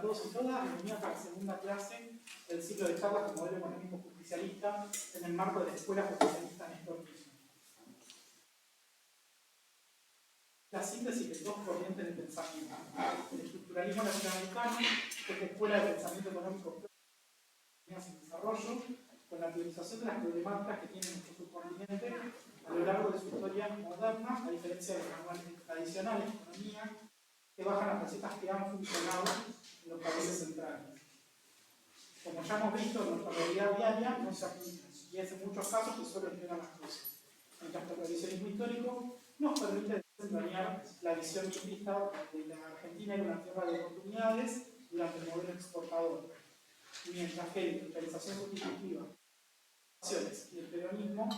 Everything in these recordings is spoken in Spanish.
a todos y todas, bienvenidos a la segunda clase del ciclo de charlas con modelo económico justicialista en el marco de la Escuela Justicialista Néstor Kirchner. La síntesis de dos corrientes de pensamiento: el estructuralismo latinoamericano, que es la escuela de pensamiento económico en desarrollo, con la priorización de las problemáticas que tiene nuestro subcontinente a lo largo de su historia moderna, a diferencia de los manuales tradicionales de economía, que bajan las recetas que han funcionado en los países centrales. Como ya hemos visto, nuestra realidad diaria no se aplica, y es en muchos casos que solo empeoran las cosas. Mientras que el revisionismo histórico nos permite desentrañar la visión vista de la Argentina era una tierra de oportunidades durante el modelo exportador, mientras que la industrialización sustitutiva y el peronismo,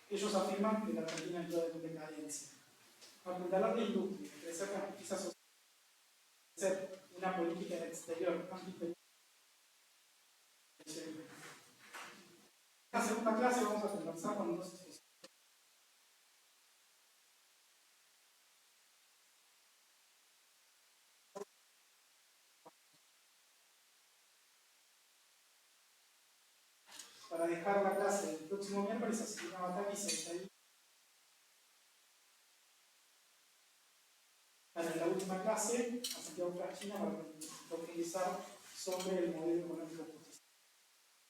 ellos afirman que la Argentina entró en decadencia. Apuntalar la industria, crecer la justicia social, hacer una política exterior antiimperialista. En esta segunda clase vamos a conversar con dos especialistas para dejar la clase el próximo miércoles. Así que Bataki se está ahí para la última clase a Santiago Frachina para profundizar sobre el modelo económico justicialista.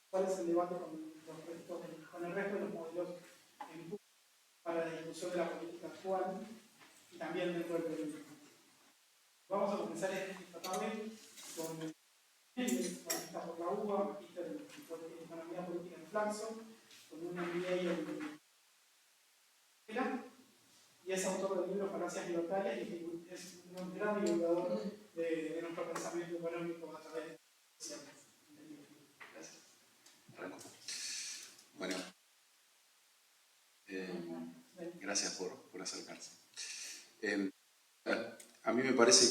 ¿Cuál es el debate con el resto de los modelos en curso para la discusión de la política actual y también dentro del peronismo? Vamos a comenzar esta tarde con magista por la UBA, magíster en Economía Política en Flaxo, con un MBA en y es autor del libro Falacias Libertarias y es un gran divulgador de nuestro pensamiento económico a través de sociales. Gracias. Bueno, gracias por acercarse. A mí me parece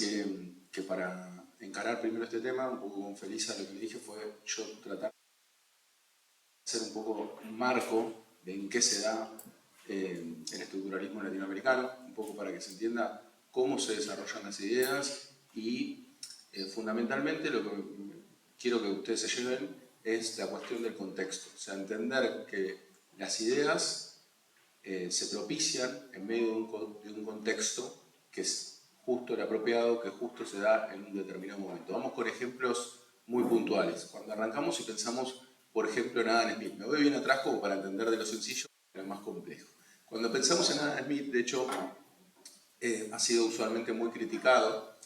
que para encarar primero este tema, un poco con Felisa, lo que le dije fue yo tratar de hacer un poco un marco de en qué se da el estructuralismo latinoamericano, un poco para que se entienda cómo se desarrollan las ideas y fundamentalmente lo que quiero que ustedes se lleven es la cuestión del contexto, o sea, entender que las ideas se propician en medio de un contexto que es justo el apropiado, que justo se da en un determinado momento. Vamos con ejemplos muy puntuales. Cuando arrancamos y pensamos, por ejemplo, en Adam Smith, me voy bien atrás como para entender de lo sencillo a lo más complejo. Cuando pensamos en Adam Smith, de hecho, ha sido usualmente muy criticado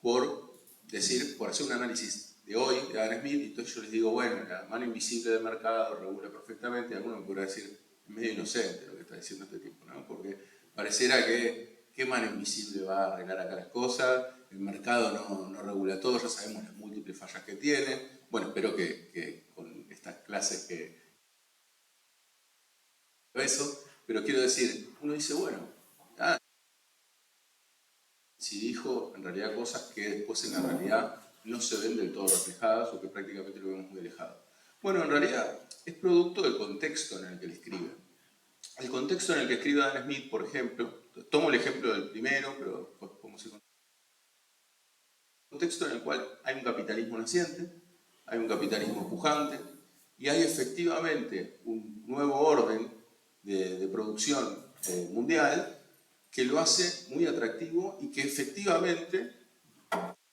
por hacer un análisis de hoy de Adam Smith, y entonces yo les digo, bueno, la mano invisible del mercado regula perfectamente, y alguno me podrá decir, es medio inocente lo que está diciendo este tipo, ¿no? Porque pareciera que ¿qué mano invisible va a arreglar acá las cosas? El mercado no regula todo, ya sabemos las múltiples fallas que tiene. Bueno, espero que con estas clases que eso, pero quiero decir, uno dice, bueno, si dijo en realidad cosas que después en la realidad no se ven del todo reflejadas o que prácticamente lo vemos muy alejado. Bueno, en realidad es producto del contexto en el que él escribe. El contexto en el que escribe Adam Smith, por ejemplo, tomo el ejemplo del primero, pero después podemos ir con un contexto en el cual hay un capitalismo naciente, hay un capitalismo pujante y hay efectivamente un nuevo orden de producción mundial que lo hace muy atractivo y que efectivamente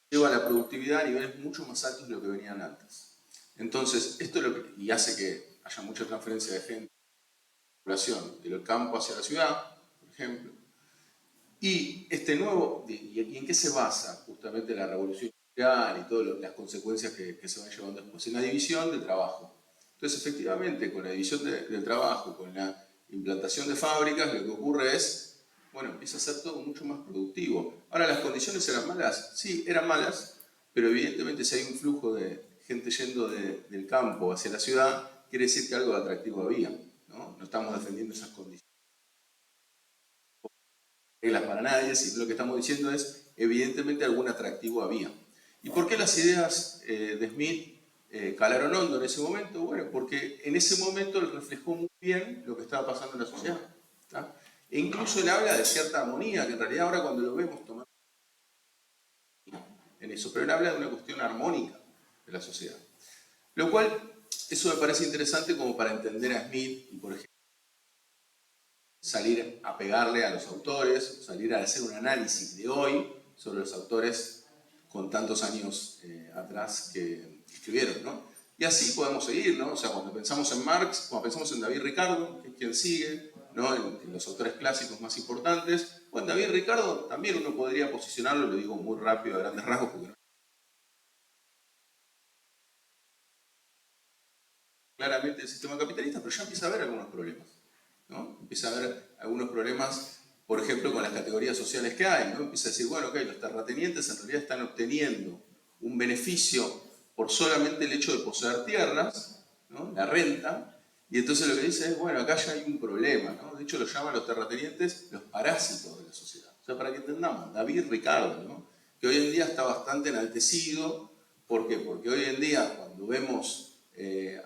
lleva la productividad a niveles mucho más altos de lo que venían antes. Entonces, esto es lo que, y hace que haya mucha transferencia de gente, población, del campo hacia la ciudad, por ejemplo. Y este nuevo, ¿y en qué se basa justamente la revolución industrial y todas las consecuencias que se van llevando después? En la división del trabajo. Entonces, efectivamente, con la división del trabajo, con la implantación de fábricas, lo que ocurre es, bueno, empieza a ser todo mucho más productivo. Ahora, ¿las condiciones eran malas? Sí, eran malas, pero evidentemente si hay un flujo de gente yendo del campo hacia la ciudad, quiere decir que algo de atractivo había, ¿no? No estamos defendiendo esas condiciones reglas para nadie, sino lo que estamos diciendo es, evidentemente algún atractivo había. ¿Y por qué las ideas de Smith calaron hondo en ese momento? Bueno, porque en ese momento él reflejó muy bien lo que estaba pasando en la sociedad, ¿tá? E incluso él habla de cierta armonía, que en realidad ahora cuando lo vemos tomando en eso, pero él habla de una cuestión armónica de la sociedad. Lo cual, eso me parece interesante como para entender a Smith y, por ejemplo, salir a pegarle a los autores, salir a hacer un análisis de hoy sobre los autores con tantos años atrás que escribieron, ¿no? Y así podemos seguir, ¿no? O sea, cuando pensamos en Marx, cuando pensamos en David Ricardo, que es quien sigue, ¿no? En los autores clásicos más importantes, bueno, David Ricardo también uno podría posicionarlo, lo digo muy rápido a grandes rasgos, porque no claramente el sistema capitalista, pero ya empieza a haber algunos problemas, ¿no? Empieza a haber algunos problemas, por ejemplo, con las categorías sociales que hay, ¿no? Empieza a decir, bueno, ok, los terratenientes en realidad están obteniendo un beneficio por solamente el hecho de poseer tierras, ¿no? La renta, y entonces lo que dice es, bueno, acá ya hay un problema, ¿no? De hecho lo llaman los terratenientes los parásitos de la sociedad. O sea, para que entendamos, David Ricardo, ¿no? Que hoy en día está bastante enaltecido, ¿por qué? Porque hoy en día cuando vemos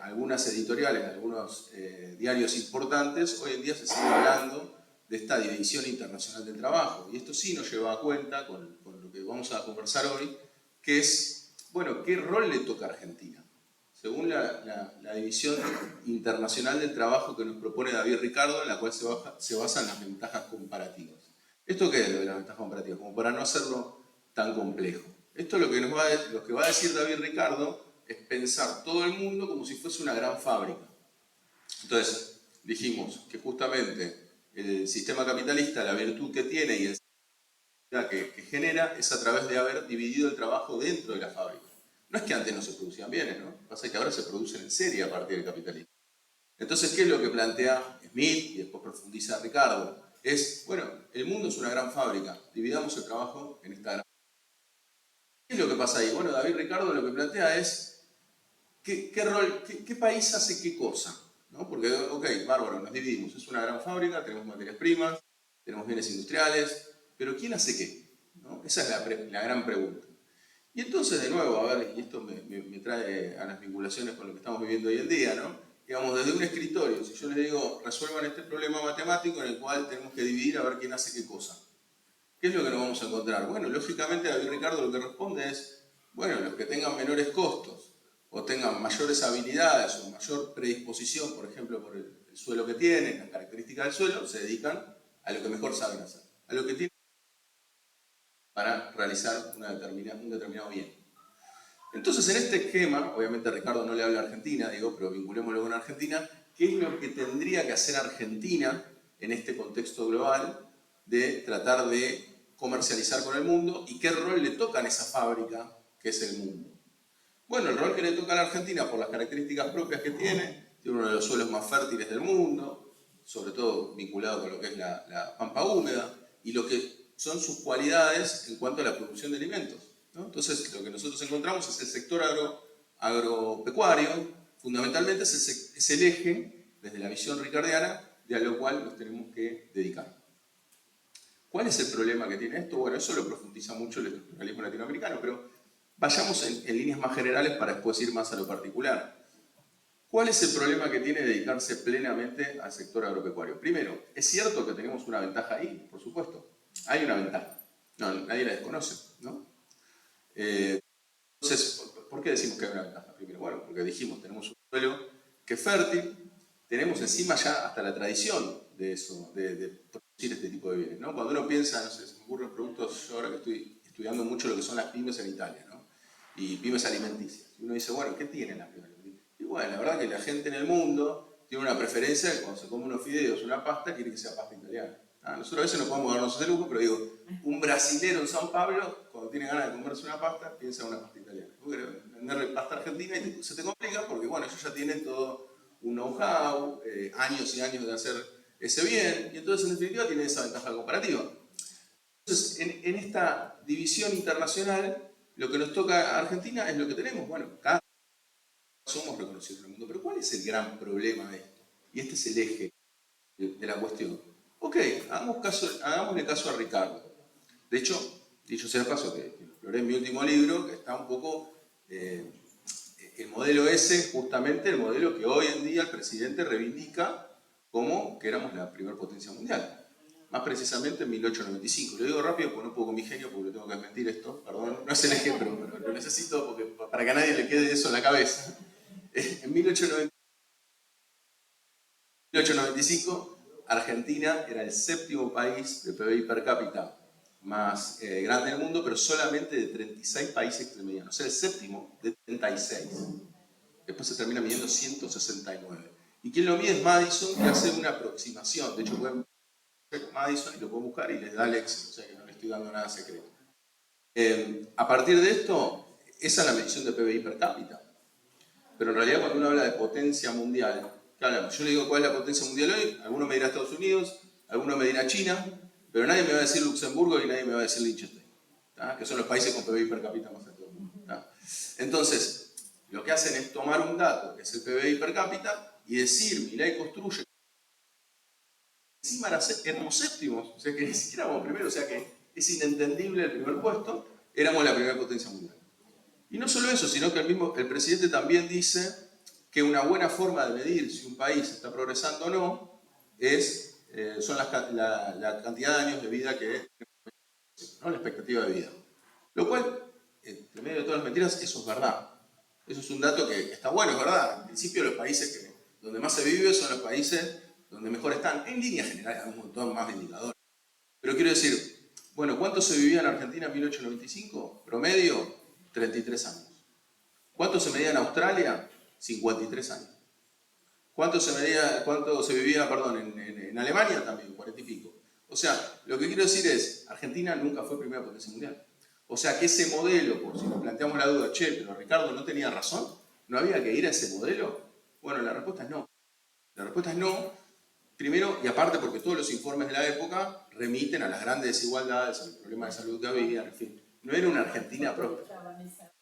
algunas editoriales, algunos diarios importantes, hoy en día se sigue hablando de esta división internacional del trabajo. Y esto sí nos lleva a cuenta, con lo que vamos a conversar hoy, que es, bueno, ¿qué rol le toca a Argentina? Según la división internacional del trabajo que nos propone David Ricardo, en la cual se basan las ventajas comparativas. ¿Esto qué es lo de las ventajas comparativas? Como para no hacerlo tan complejo. Esto lo que va a decir David Ricardo es pensar todo el mundo como si fuese una gran fábrica. Entonces, dijimos que justamente el sistema capitalista, la virtud que tiene y el que genera es a través de haber dividido el trabajo dentro de la fábrica. No es que antes no se producían bienes, ¿no? Lo que pasa es que ahora se producen en serie a partir del capitalismo. Entonces, ¿qué es lo que plantea Smith y después profundiza Ricardo? Es, bueno, el mundo es una gran fábrica, dividamos el trabajo en esta gran fábrica. ¿Qué es lo que pasa ahí? Bueno, David Ricardo lo que plantea es ¿qué país hace qué cosa? ¿No? Porque, ok, bárbaro, nos dividimos, es una gran fábrica, tenemos materias primas, tenemos bienes industriales, pero ¿quién hace qué? ¿No? Esa es la gran pregunta. Y entonces, de nuevo, a ver, y esto me trae a las vinculaciones con lo que estamos viviendo hoy en día, ¿no? Digamos, desde un escritorio, si yo les digo, resuelvan este problema matemático en el cual tenemos que dividir a ver quién hace qué cosa. ¿Qué es lo que nos vamos a encontrar? Bueno, lógicamente David Ricardo lo que responde es, bueno, los que tengan menores costos o tengan mayores habilidades o mayor predisposición, por ejemplo, por el suelo que tienen, las características del suelo, se dedican a lo que mejor saben hacer, a lo que tienen para realizar un determinado bien. Entonces, en este esquema, obviamente Ricardo no le habla a Argentina, digo, pero vinculémoslo con Argentina, ¿qué es lo que tendría que hacer Argentina en este contexto global de tratar de comercializar con el mundo y qué rol le toca en esa fábrica que es el mundo? Bueno, el rol que le toca a la Argentina por las características propias que tiene uno de los suelos más fértiles del mundo, sobre todo vinculado con lo que es la pampa húmeda y lo que son sus cualidades en cuanto a la producción de alimentos, ¿no? Entonces, lo que nosotros encontramos es el sector agropecuario, fundamentalmente es el eje, desde la visión ricardiana, de a lo cual nos tenemos que dedicar. ¿Cuál es el problema que tiene esto? Bueno, eso lo profundiza mucho el estructuralismo latinoamericano, pero vayamos en líneas más generales para después ir más a lo particular. ¿Cuál es el problema que tiene dedicarse plenamente al sector agropecuario? Primero, es cierto que tenemos una ventaja ahí, por supuesto. Hay una ventaja. No, nadie la desconoce, ¿no? Entonces, ¿por qué decimos que hay una ventaja? Primero, bueno, porque dijimos, tenemos un suelo que es fértil, tenemos encima ya hasta la tradición de eso, de producir este tipo de bienes, ¿no? Cuando uno piensa, no sé, se me ocurren productos, yo ahora que estoy estudiando mucho lo que son las pymes en Italia, ¿no? Y pymes alimenticias. Y uno dice, bueno, ¿qué tienen las pymes alimenticias? Y bueno, la verdad que la gente en el mundo tiene una preferencia de cuando se come unos fideos, una pasta, quiere que sea pasta italiana. Nosotros a veces no podemos darnos ese lujo, pero digo, un brasilero en San Pablo, cuando tiene ganas de comerse una pasta, piensa en una pasta italiana. Venderle pasta argentina y se te complica porque, bueno, ellos ya tienen todo un know-how, años y años de hacer ese bien, y entonces en definitiva tienen esa ventaja comparativa. Entonces, en esta división internacional, lo que nos toca a Argentina es lo que tenemos. Bueno, cada somos reconocidos en el mundo, pero ¿cuál es el gran problema de esto? Y este es el eje de la cuestión. Ok, hagámosle caso a Ricardo. De hecho, dicho sea el paso, que exploré en mi último libro, que está un poco el modelo ese, justamente el modelo que hoy en día el presidente reivindica como que éramos la primera potencia mundial. más precisamente en 1895. Lo digo rápido porque no puedo con mi genio, porque tengo que desmentir esto, perdón, no es el ejemplo, pero lo necesito porque, para que a nadie le quede eso en la cabeza. En 1895, Argentina era el séptimo país de PBI per cápita más grande del mundo, pero solamente de 36 países extremedianos. O sea, el séptimo de 36. Después se termina midiendo 169. Y quien lo mide es Madison, que hace una aproximación. De hecho, pueden buscar Madison y lo pueden buscar y les da el Excel, o sea que no le estoy dando nada secreto. A partir de esto, esa es la medición de PBI per cápita. Pero en realidad, cuando uno habla de potencia mundial, ¿qué hablamos? Yo le digo cuál es la potencia mundial hoy, alguno me dirá Estados Unidos, alguno me dirá China, pero nadie me va a decir Luxemburgo y nadie me va a decir Liechtenstein, que son los países con PBI per cápita más alto del mundo. Entonces, lo que hacen es tomar un dato, que es el PBI per cápita, y decir, Milei construye. Encima éramos séptimos, o sea que ni siquiera éramos primeros, o sea que es inentendible el primer puesto, éramos la primera potencia mundial. Y no solo eso, sino que el presidente también dice que una buena forma de medir si un país está progresando o no son la cantidad de años de vida que ¿no? La expectativa de vida. Lo cual, entre medio de todas las mentiras, eso es verdad. Eso es un dato que está bueno, es verdad. En principio, los países donde más se vive son los países donde mejor están. En línea general hay un montón más de indicadores. Pero quiero decir, bueno, ¿cuánto se vivía en Argentina en 1895? Promedio, 33 años. ¿Cuánto se medía en Australia? 53 años. ¿Cuánto se vivía, en Alemania? También, 40 y pico. O sea, lo que quiero decir es, Argentina nunca fue primera potencia mundial. O sea, que ese modelo, por si nos planteamos la duda, che, pero Ricardo no tenía razón, ¿no había que ir a ese modelo? Bueno, la respuesta es no. La respuesta es no, primero, y aparte porque todos los informes de la época remiten a las grandes desigualdades, al problema de salud que había, en fin. No era una Argentina próspera.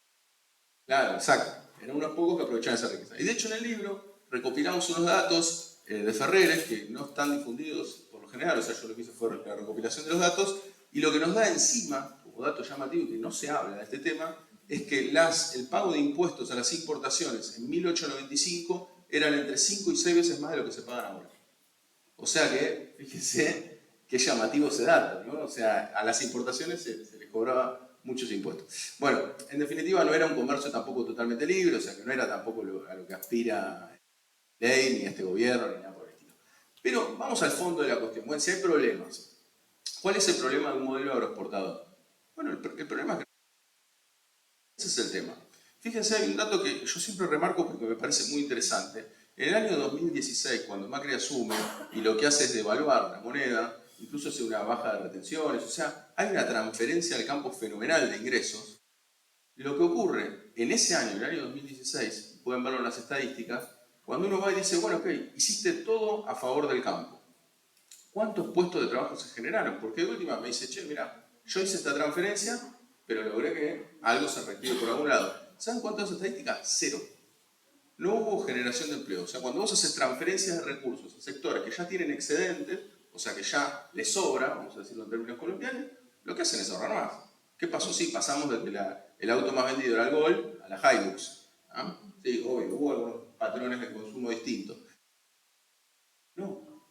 Claro, exacto. Eran unos pocos que aprovechaban esa riqueza. Y de hecho en el libro recopilamos unos datos de Ferreres que no están difundidos por lo general, o sea, yo lo que hice fue la recopilación de los datos, y lo que nos da encima, como dato llamativo y que no se habla de este tema, es que el pago de impuestos a las importaciones en 1895 eran entre 5 y 6 veces más de lo que se pagan ahora. O sea que, fíjense qué llamativo ese dato, ¿no? O sea, a las importaciones se les cobraba muchos impuestos. Bueno, en definitiva no era un comercio tampoco totalmente libre, o sea que no era tampoco a lo que aspira ley, ni a este gobierno, ni nada por el estilo. Pero vamos al fondo de la cuestión. Bueno, si hay problemas, ¿cuál es el problema de un modelo agroexportador? Bueno, el problema es que ese es el tema. Fíjense, hay un dato que yo siempre remarco porque me parece muy interesante. En el año 2016, cuando Macri asume y lo que hace es devaluar la moneda, incluso hace una baja de retenciones, o sea, hay una transferencia al campo fenomenal de ingresos. Lo que ocurre en ese año, en el año 2016, pueden verlo en las estadísticas, cuando uno va y dice, bueno, ok, hiciste todo a favor del campo. ¿Cuántos puestos de trabajo se generaron? Porque de última me dice, che, mira, yo hice esta transferencia, pero logré que algo se reactive por algún lado. ¿Saben cuántas estadísticas? Cero. No hubo generación de empleo. O sea, cuando vos haces transferencias de recursos a sectores que ya tienen excedentes, o sea, que ya les sobra, vamos a decirlo en términos colombianos, lo que hacen es ahorrar más. ¿Qué pasó? Sí, pasamos de que el auto más vendido era el Gol a la Hilux. ¿Ah? Sí, obvio, hubo algunos patrones de consumo distintos. No.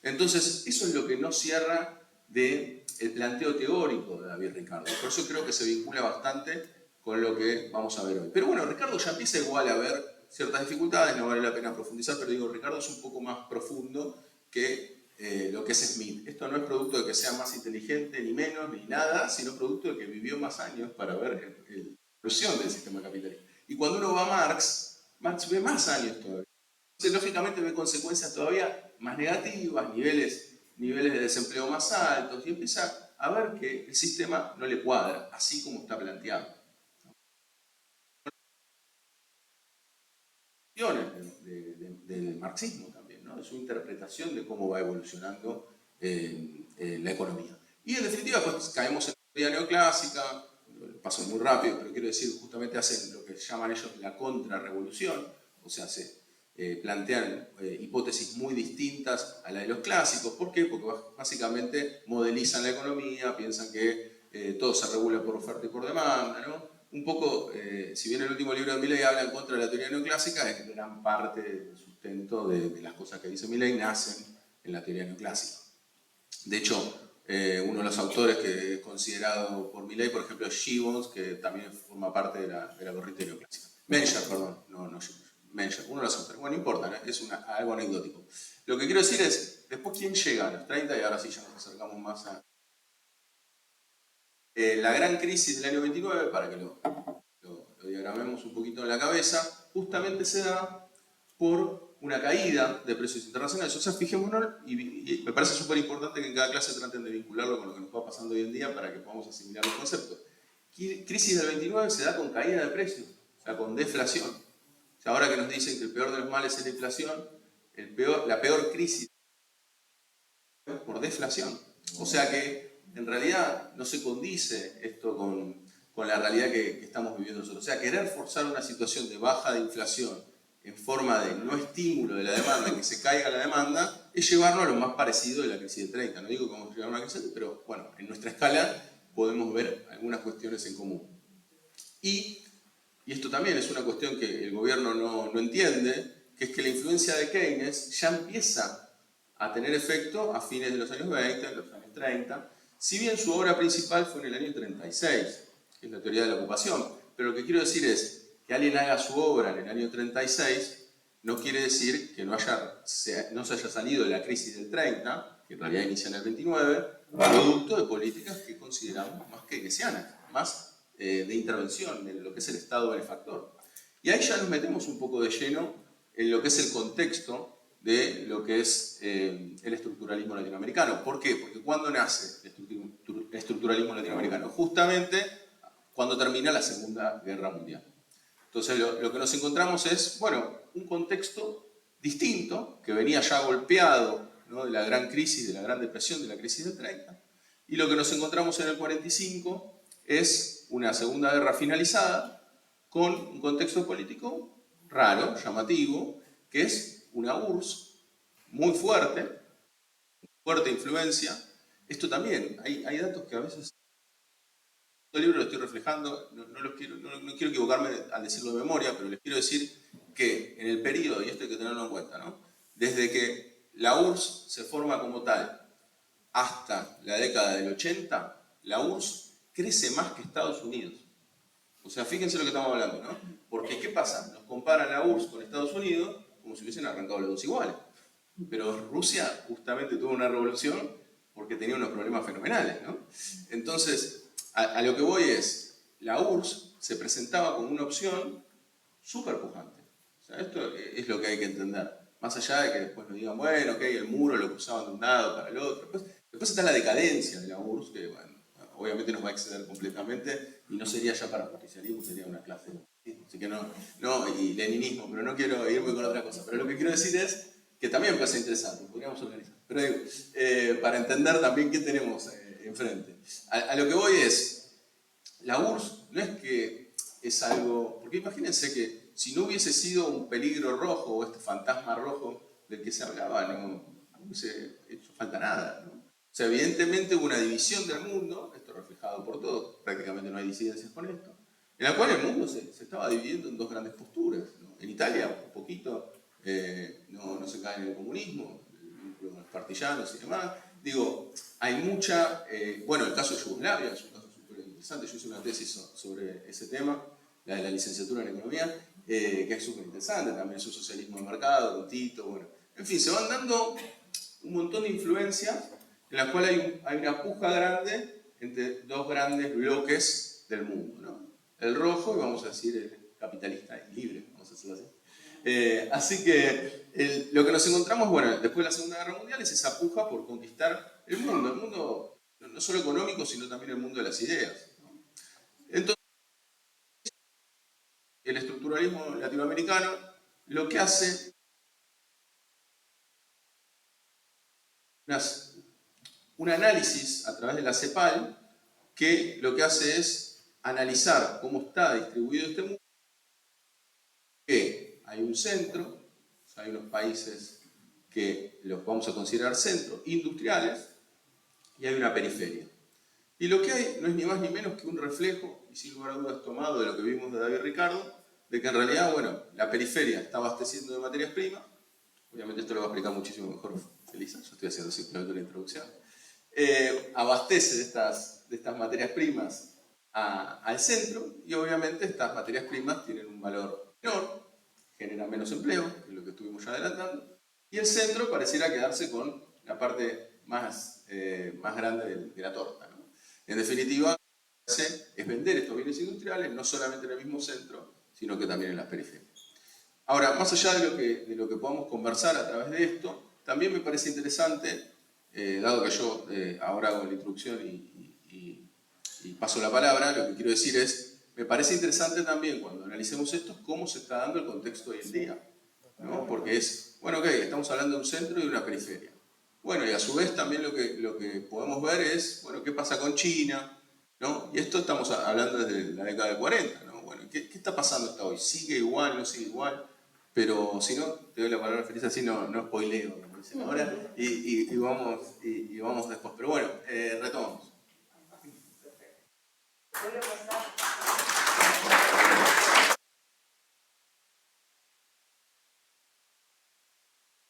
Entonces, eso es lo que no cierra del planteo teórico de David Ricardo. Por eso creo que se vincula bastante con lo que vamos a ver hoy. Pero bueno, Ricardo ya empieza igual a ver ciertas dificultades, no vale la pena profundizar, pero digo, Ricardo es un poco más profundo que lo que es Smith. Esto no es producto de que sea más inteligente, ni menos, ni nada, sino producto de que vivió más años para ver la evolución del sistema capitalista. Y cuando uno va a Marx ve más años todavía. Entonces, lógicamente, ve consecuencias todavía más negativas, niveles de desempleo más altos, y empieza a ver que el sistema no le cuadra, así como está planteado. Del marxismo también, ¿no? De su interpretación de cómo va evolucionando la economía. Y en definitiva, pues caemos en la teoría neoclásica, paso muy rápido, pero quiero decir, justamente hacen lo que llaman ellos la contrarrevolución, o sea, plantean hipótesis muy distintas a la de los clásicos. ¿Por qué? Porque básicamente modelizan la economía, piensan que todo se regula por oferta y por demanda, ¿no? Un poco, si bien el último libro de Milei habla en contra de la teoría neoclásica, es que gran parte del sustento de las cosas que dice Milei nacen en la teoría neoclásica. De hecho, uno de los autores que es considerado por Milley, por ejemplo, es Gibbons, que también forma parte de la corriente neoclásica. Menger, perdón, no Gibbons. Menger, uno de los autores. Bueno, no importa, ¿no? Es algo anecdótico. Lo que quiero decir es, después, ¿quién llega a los 30? Y ahora sí ya nos acercamos más a... la gran crisis del año 29, para que lo diagramemos un poquito en la cabeza, justamente se da por una caída de precios internacionales. O sea, fijémonos, y me parece súper importante que en cada clase traten de vincularlo con lo que nos va pasando hoy en día para que podamos asimilar los conceptos. Crisis del 29 se da con caída de precios, o sea, con deflación. O sea, ahora que nos dicen que el peor de los males es la inflación, la peor crisis por deflación. O sea que en realidad no se condice esto con la realidad que estamos viviendo nosotros. O sea, querer forzar una situación de baja de inflación en forma de no estímulo de la demanda, que se caiga la demanda, es llevarnos a lo más parecido de la crisis del 30. No digo que vamos a llegar a una crisis, pero bueno, en nuestra escala podemos ver algunas cuestiones en común. Y esto también es una cuestión que el gobierno no entiende, que es que la influencia de Keynes ya empieza a tener efecto a fines de los años 20, de los años 30, si bien su obra principal fue en el año 36, que es la teoría de la ocupación. Pero lo que quiero decir es que alguien haga su obra en el año 36 no quiere decir que no se haya salido de la crisis del 30, que en realidad inicia en el 29, producto de políticas que consideramos más keynesianas, más de intervención en lo que es el Estado benefactor. Y ahí ya nos metemos un poco de lleno en lo que es el contexto de lo que es el estructuralismo latinoamericano. ¿Por qué? Porque ¿cuándo nace el estructuralismo latinoamericano? Justamente cuando termina la Segunda Guerra Mundial. Entonces lo que nos encontramos es, bueno, un contexto distinto, que venía ya golpeado, ¿no?, de la gran crisis, de la gran depresión, de la crisis del 30, y lo que nos encontramos en el 45 es una Segunda Guerra finalizada con un contexto político raro, llamativo, que es una URSS muy fuerte influencia. Esto también, hay datos que a veces el libro lo estoy reflejando, no quiero equivocarme al decirlo de memoria, pero les quiero decir que en el periodo, y esto hay que tenerlo en cuenta, ¿no?, desde que la URSS se forma como tal hasta la década del 80, la URSS crece más que Estados Unidos. O sea, fíjense lo que estamos hablando, ¿no? Porque, ¿qué pasa? Nos comparan la URSS con Estados Unidos como si hubiesen arrancado los dos iguales. Pero Rusia justamente tuvo una revolución porque tenía unos problemas fenomenales, ¿no? Entonces, a lo que voy es, la URSS se presentaba como una opción súper pujante. O sea, esto es lo que hay que entender. Más allá de que después nos digan, bueno, ok, el muro lo usaban de un lado para el otro. Después está la decadencia de la URSS, que bueno, obviamente nos va a exceder completamente y no sería ya para justicialismo, sería una clase. Así que no, y leninismo, pero no quiero irme con otra cosa. Pero lo que quiero decir es que también puede ser interesante, podríamos organizar. Pero digo, para entender también qué tenemos enfrente. A lo que voy es, la URSS no es que es algo... Porque imagínense que si no hubiese sido un peligro rojo o este fantasma rojo del que se hablaba, no hubiese hecho falta nada, ¿no? O sea, evidentemente hubo una división del mundo, esto reflejado por todos, prácticamente no hay disidencias con esto, en la cual el mundo se estaba dividiendo en dos grandes posturas, ¿no? En Italia, un poquito, no se cae en el comunismo, con los partisanos y demás. Digo, hay mucha... bueno, el caso de Yugoslavia es un caso súper interesante. Yo hice una tesis sobre ese tema, la de la licenciatura en economía, que es súper interesante. También es un socialismo de mercado, con Tito, bueno. En fin, se van dando un montón de influencias en las cuales hay una puja grande entre dos grandes bloques del mundo, ¿no? El rojo, y vamos a decir el capitalista y libre, vamos a decirlo así. Así que lo que nos encontramos, bueno, después de la Segunda Guerra Mundial es esa puja por conquistar el mundo no solo económico, sino también el mundo de las ideas, ¿no? Entonces, el estructuralismo latinoamericano lo que hace un análisis a través de la CEPAL, que lo que hace es analizar cómo está distribuido este mundo, que hay un centro, o sea, hay unos países que los vamos a considerar centros industriales, y hay una periferia. Y lo que hay no es ni más ni menos que un reflejo, y sin lugar a dudas tomado de lo que vimos de David Ricardo, de que en realidad, bueno, la periferia está abasteciendo de materias primas. Obviamente esto lo va a explicar muchísimo mejor Elisa, yo estoy haciendo simplemente una introducción. abastece de estas materias primas al centro, y obviamente estas materias primas tienen un valor menor, generan menos empleo, que es lo que estuvimos ya adelantando, y el centro pareciera quedarse con la parte más grande de la torta, ¿no? En definitiva, lo que hace es vender estos bienes industriales no solamente en el mismo centro, sino que también en las periferias. Ahora, más allá de lo que podamos conversar a través de esto, también me parece interesante, dado que yo ahora hago la introducción y paso la palabra, lo que quiero decir es, me parece interesante también cuando analicemos esto, cómo se está dando el contexto hoy en día, ¿no? Porque es, bueno, ok, estamos hablando de un centro y de una periferia. Bueno, y a su vez también lo que podemos ver es, bueno, qué pasa con China, ¿no? Y esto estamos hablando desde la década del 40, ¿no? Bueno, ¿qué está pasando hasta hoy? ¿Sigue igual, no sigue igual? Pero si no, te doy la palabra feliz, así no spoileo, como dicen ahora, y vamos después. Pero bueno, retomamos. Voy a pasar.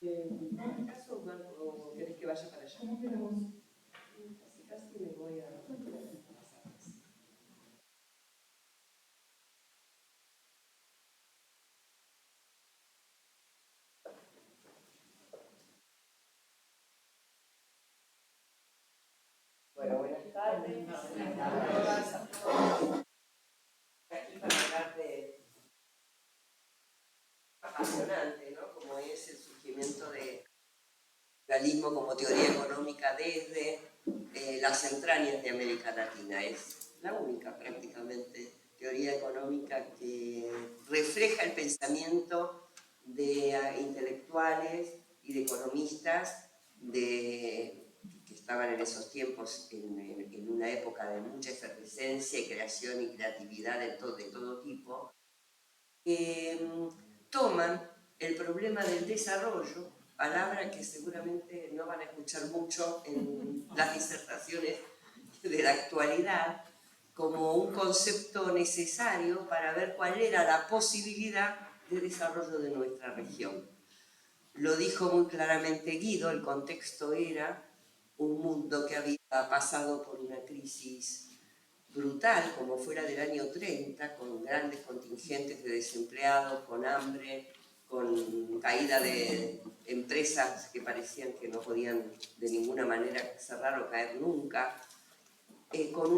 ¿En caso, Marco, querés que vaya para allá? ¿Cómo queremos? Casi me voy a... Bueno, buenas tardes. A todos. Aquí para hablar de apasionante, ¿no? Como es el surgimiento del capitalismo como teoría económica desde las entrañas de América Latina. Es la única prácticamente teoría económica que refleja el pensamiento de intelectuales y de economistas que estaban en esos tiempos en una época de mucha efervescencia y creación y creatividad de todo tipo, toman el problema del desarrollo, palabra que seguramente no van a escuchar mucho en las disertaciones de la actualidad, como un concepto necesario para ver cuál era la posibilidad de desarrollo de nuestra región. Lo dijo muy claramente Guido, el contexto era un mundo que había pasado por una crisis brutal, como fuera del año 30, con grandes contingentes de desempleados, con hambre, con caída de empresas que parecían que no podían de ninguna manera cerrar o caer nunca, con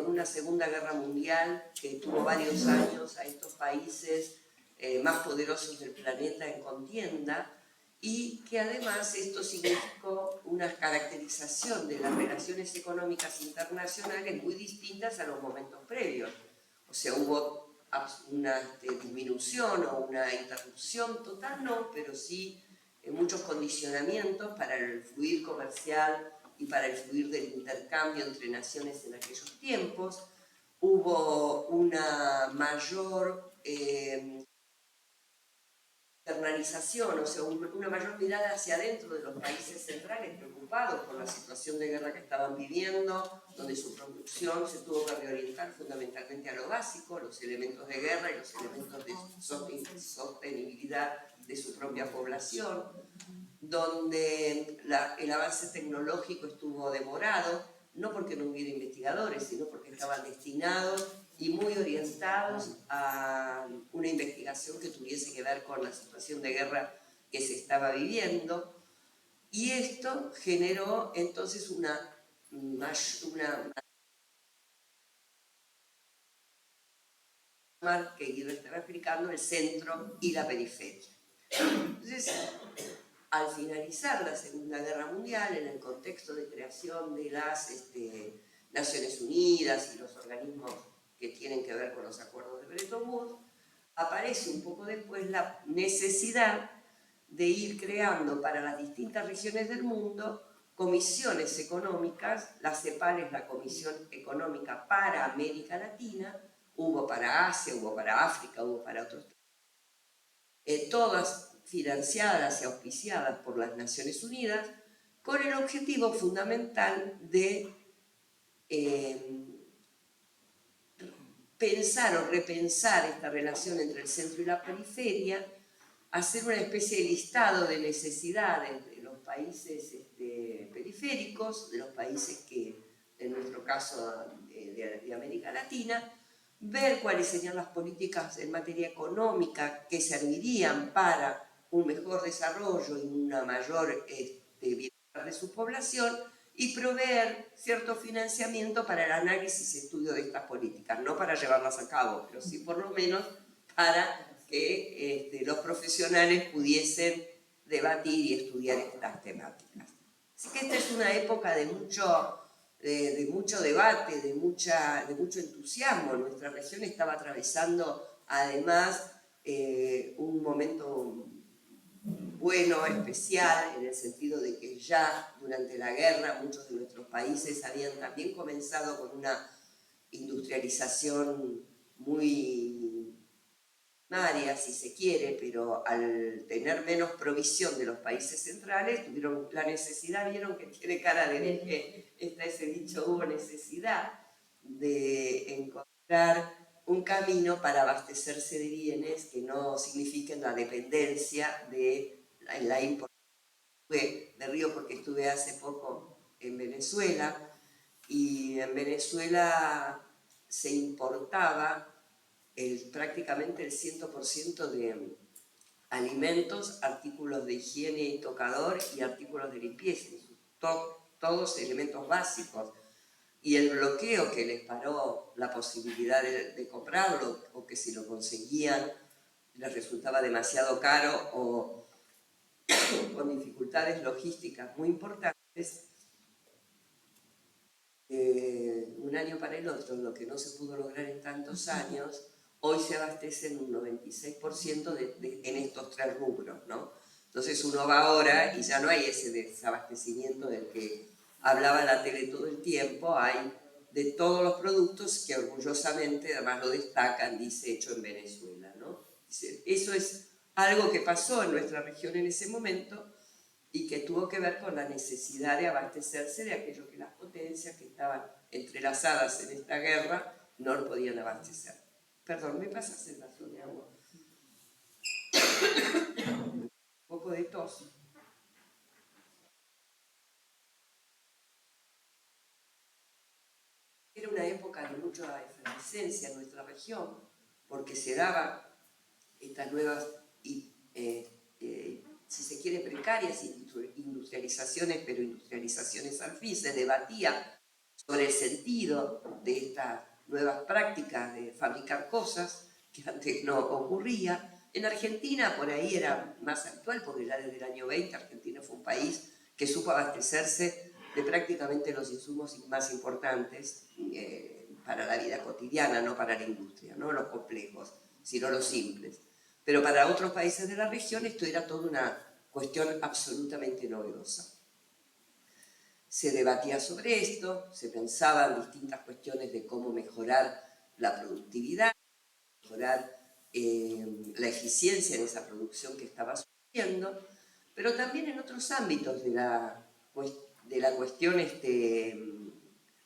una Segunda Guerra Mundial que tuvo varios años a estos países más poderosos del planeta en contienda, y que además esto significó una caracterización de las relaciones económicas internacionales muy distintas a los momentos previos. O sea, hubo una disminución o una interrupción total, no, pero sí muchos condicionamientos para el fluir comercial y para el fluir del intercambio entre naciones en aquellos tiempos. Hubo una mayor internalización, o sea, una mayor mirada hacia adentro de los países centrales preocupados por la situación de guerra que estaban viviendo, donde su producción se tuvo que reorientar fundamentalmente a lo básico, los elementos de guerra y los elementos de sostenibilidad de su propia población, donde el avance tecnológico estuvo demorado, no porque no hubiera investigadores, sino porque estaban destinados y muy orientados a una investigación que tuviese que ver con la situación de guerra que se estaba viviendo, y esto generó entonces que Guido estaba explicando, el centro y la periferia. Entonces, al finalizar la Segunda Guerra Mundial, en el contexto de creación de las Naciones Unidas y los organismos que tienen que ver con los acuerdos de Bretton Woods, aparece un poco después la necesidad de ir creando para las distintas regiones del mundo comisiones económicas. La CEPAL es la Comisión Económica para América Latina, hubo para Asia, hubo para África, hubo para otros países, todas financiadas y auspiciadas por las Naciones Unidas, con el objetivo fundamental de pensar o repensar esta relación entre el centro y la periferia, hacer una especie de listado de necesidades de los países periféricos, de los países que, en nuestro caso de América Latina, ver cuáles serían las políticas en materia económica que servirían para un mejor desarrollo y una mayor bienestar de su población, y proveer cierto financiamiento para el análisis y estudio de estas políticas, no para llevarlas a cabo, pero sí por lo menos para que los profesionales pudiesen debatir y estudiar estas temáticas. Así que esta es una época de mucho debate, de mucho entusiasmo. Nuestra región estaba atravesando además un momento bueno, especial, en el sentido de que ya durante la guerra muchos de nuestros países habían también comenzado con una industrialización muy primaria, si se quiere, pero al tener menos provisión de los países centrales, tuvieron la necesidad, vieron que tiene cara de que está ese dicho, hubo necesidad de encontrar un camino para abastecerse de bienes que no signifiquen la dependencia de la importación de río, porque estuve hace poco en Venezuela, y en Venezuela se importaba prácticamente el 100% de alimentos, artículos de higiene y tocador y artículos de limpieza, todos elementos básicos. Y el bloqueo que les paró la posibilidad de comprarlo, o que si lo conseguían les resultaba demasiado caro o con dificultades logísticas muy importantes, un año para el otro, lo que no se pudo lograr en tantos años, hoy se abastece en un 96% en estos tres rubros, ¿no? Entonces uno va ahora y ya no hay ese desabastecimiento del que hablaba la tele todo el tiempo, hay de todos los productos que orgullosamente además lo destacan, dice hecho en Venezuela, ¿no? Dice, eso es algo que pasó en nuestra región en ese momento y que tuvo que ver con la necesidad de abastecerse de aquello que las potencias que estaban entrelazadas en esta guerra no lo podían abastecer. Perdón, ¿me pasas el vaso de agua? Un poco de tos. Era una época de mucha efervescencia en nuestra región, porque se daban estas nuevas, si se quiere, precarias industrializaciones, pero industrializaciones al fin. Se debatía sobre el sentido de estas nuevas prácticas de fabricar cosas que antes no ocurría. En Argentina por ahí era más actual, porque ya desde el año 20 Argentina fue un país que supo abastecerse de prácticamente los insumos más importantes para la vida cotidiana, no para la industria, no los complejos, sino los simples. Pero para otros países de la región esto era toda una cuestión absolutamente novedosa. Se debatía sobre esto, se pensaban distintas cuestiones de cómo mejorar la productividad, mejorar la eficiencia en esa producción que estaba surgiendo, pero también en otros ámbitos de la cuestión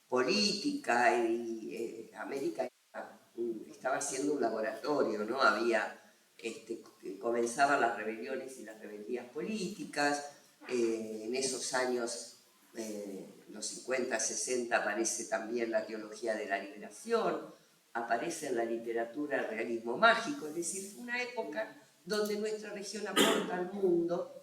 política, y América estaba siendo un laboratorio, ¿no? Comenzaban las rebeliones y las rebeldías políticas, en esos años, los 50, 60, aparece también la teología de la liberación, aparece en la literatura el realismo mágico, es decir, fue una época donde nuestra región aporta al mundo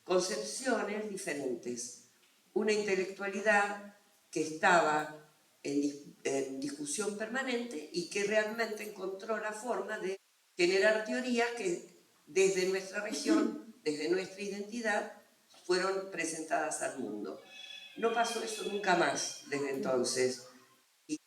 concepciones diferentes, una intelectualidad que estaba en discusión permanente y que realmente encontró la forma de generar teorías que desde nuestra región, desde nuestra identidad, fueron presentadas al mundo. No pasó eso nunca más desde entonces. Y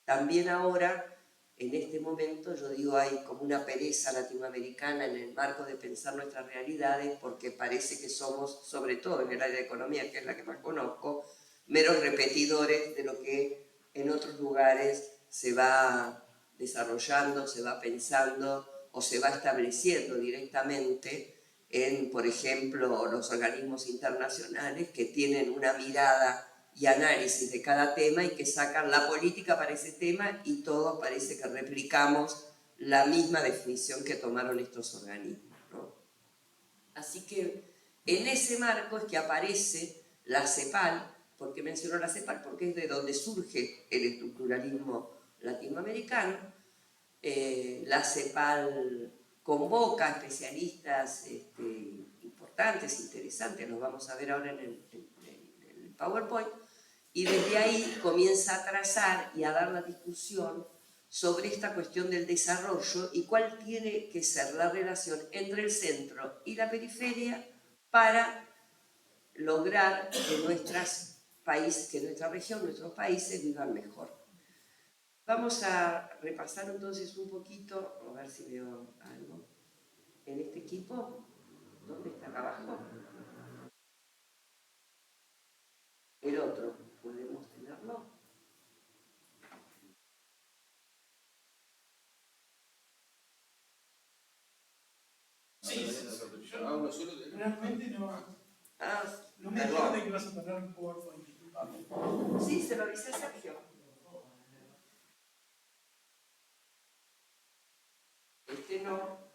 también ahora, en este momento, yo digo, hay como una pereza latinoamericana en el marco de pensar nuestras realidades, porque parece que somos, sobre todo en el área de economía, que es la que más conozco, meros repetidores de lo que en otros lugares se va desarrollando, se va pensando o se va estableciendo directamente en, por ejemplo, los organismos internacionales que tienen una mirada y análisis de cada tema y que sacan la política para ese tema, y todos parece que replicamos la misma definición que tomaron estos organismos, ¿no? Así que En ese marco es que aparece la CEPAL. ¿Por qué menciono la CEPAL? Porque es de donde surge el estructuralismo latinoamericano. La CEPAL convoca especialistas importantes, interesantes, los vamos a ver ahora en el PowerPoint, y desde ahí comienza a trazar y a dar la discusión sobre esta cuestión del desarrollo y cuál tiene que ser la relación entre el centro y la periferia para lograr que nuestra región, nuestros países vivan mejor. Vamos a repasar entonces un poquito, a ver si veo algo en este equipo. ¿Dónde está acá abajo? El otro, ¿podemos tenerlo? Sí, Yo hablo solo de... realmente no. Ah, No me dijeron de que ibas a poner un PowerPoint, disculpame. sí, se lo avisé a Sergio. Este no.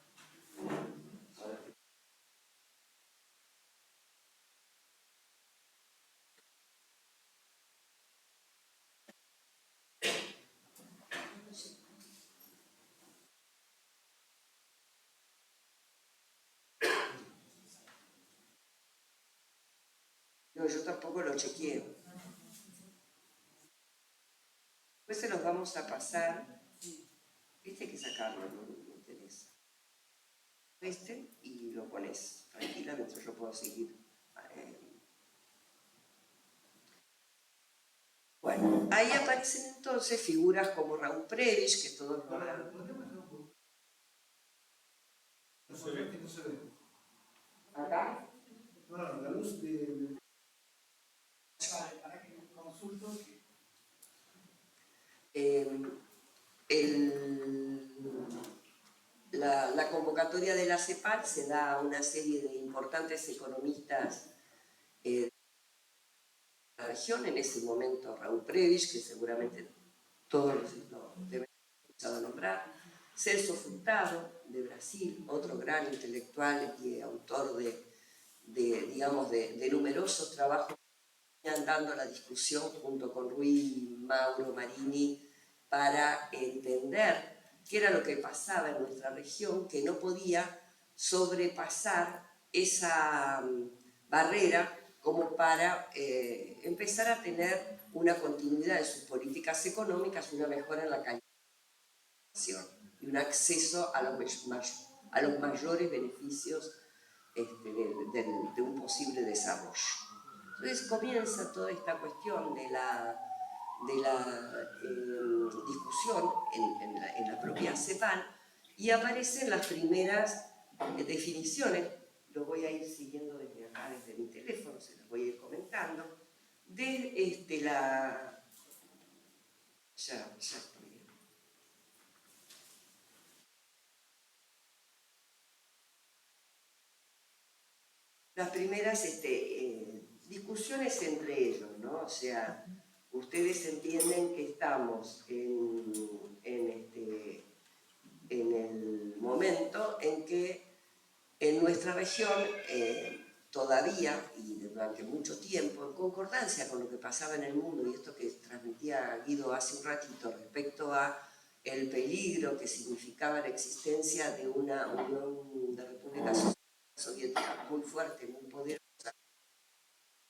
No, yo tampoco lo chequeé. Después se los vamos a pasar. Este hay que sacarlo, no me interesa. Y lo pones tranquila mientras yo puedo seguir. Bueno, ahí aparecen entonces figuras como Raúl Prebisch, que todos lo han... No se ve, no se ve. ¿Acá? No, la luz de... Para que consulto. La convocatoria de la CEPAL se da a una serie de importantes economistas de la región, en ese momento Raúl Prebisch, que seguramente todos lo deben haber escuchado nombrar, Celso Furtado, de Brasil, otro gran intelectual y autor de numerosos trabajos que han dando la discusión junto con Ruy, Mauro, Marini, para entender qué era lo que pasaba en nuestra región, que no podía sobrepasar esa barrera como para empezar a tener una continuidad de sus políticas económicas, una mejora en la calidad de la educación y un acceso a los mayores beneficios de un posible desarrollo. Entonces comienza toda esta cuestión de la discusión en la propia CEPAL y aparecen las primeras definiciones, lo voy a ir siguiendo desde acá, desde mi teléfono, se las voy a ir comentando, de ya estoy. Las primeras discusiones entre ellos, ¿no? O sea, ustedes entienden que estamos en el momento en que en nuestra región todavía y durante mucho tiempo, en concordancia con lo que pasaba en el mundo y esto que transmitía Guido hace un ratito respecto a el peligro que significaba la existencia de una Unión de Repúblicas Soviéticas muy fuerte, muy poderosa,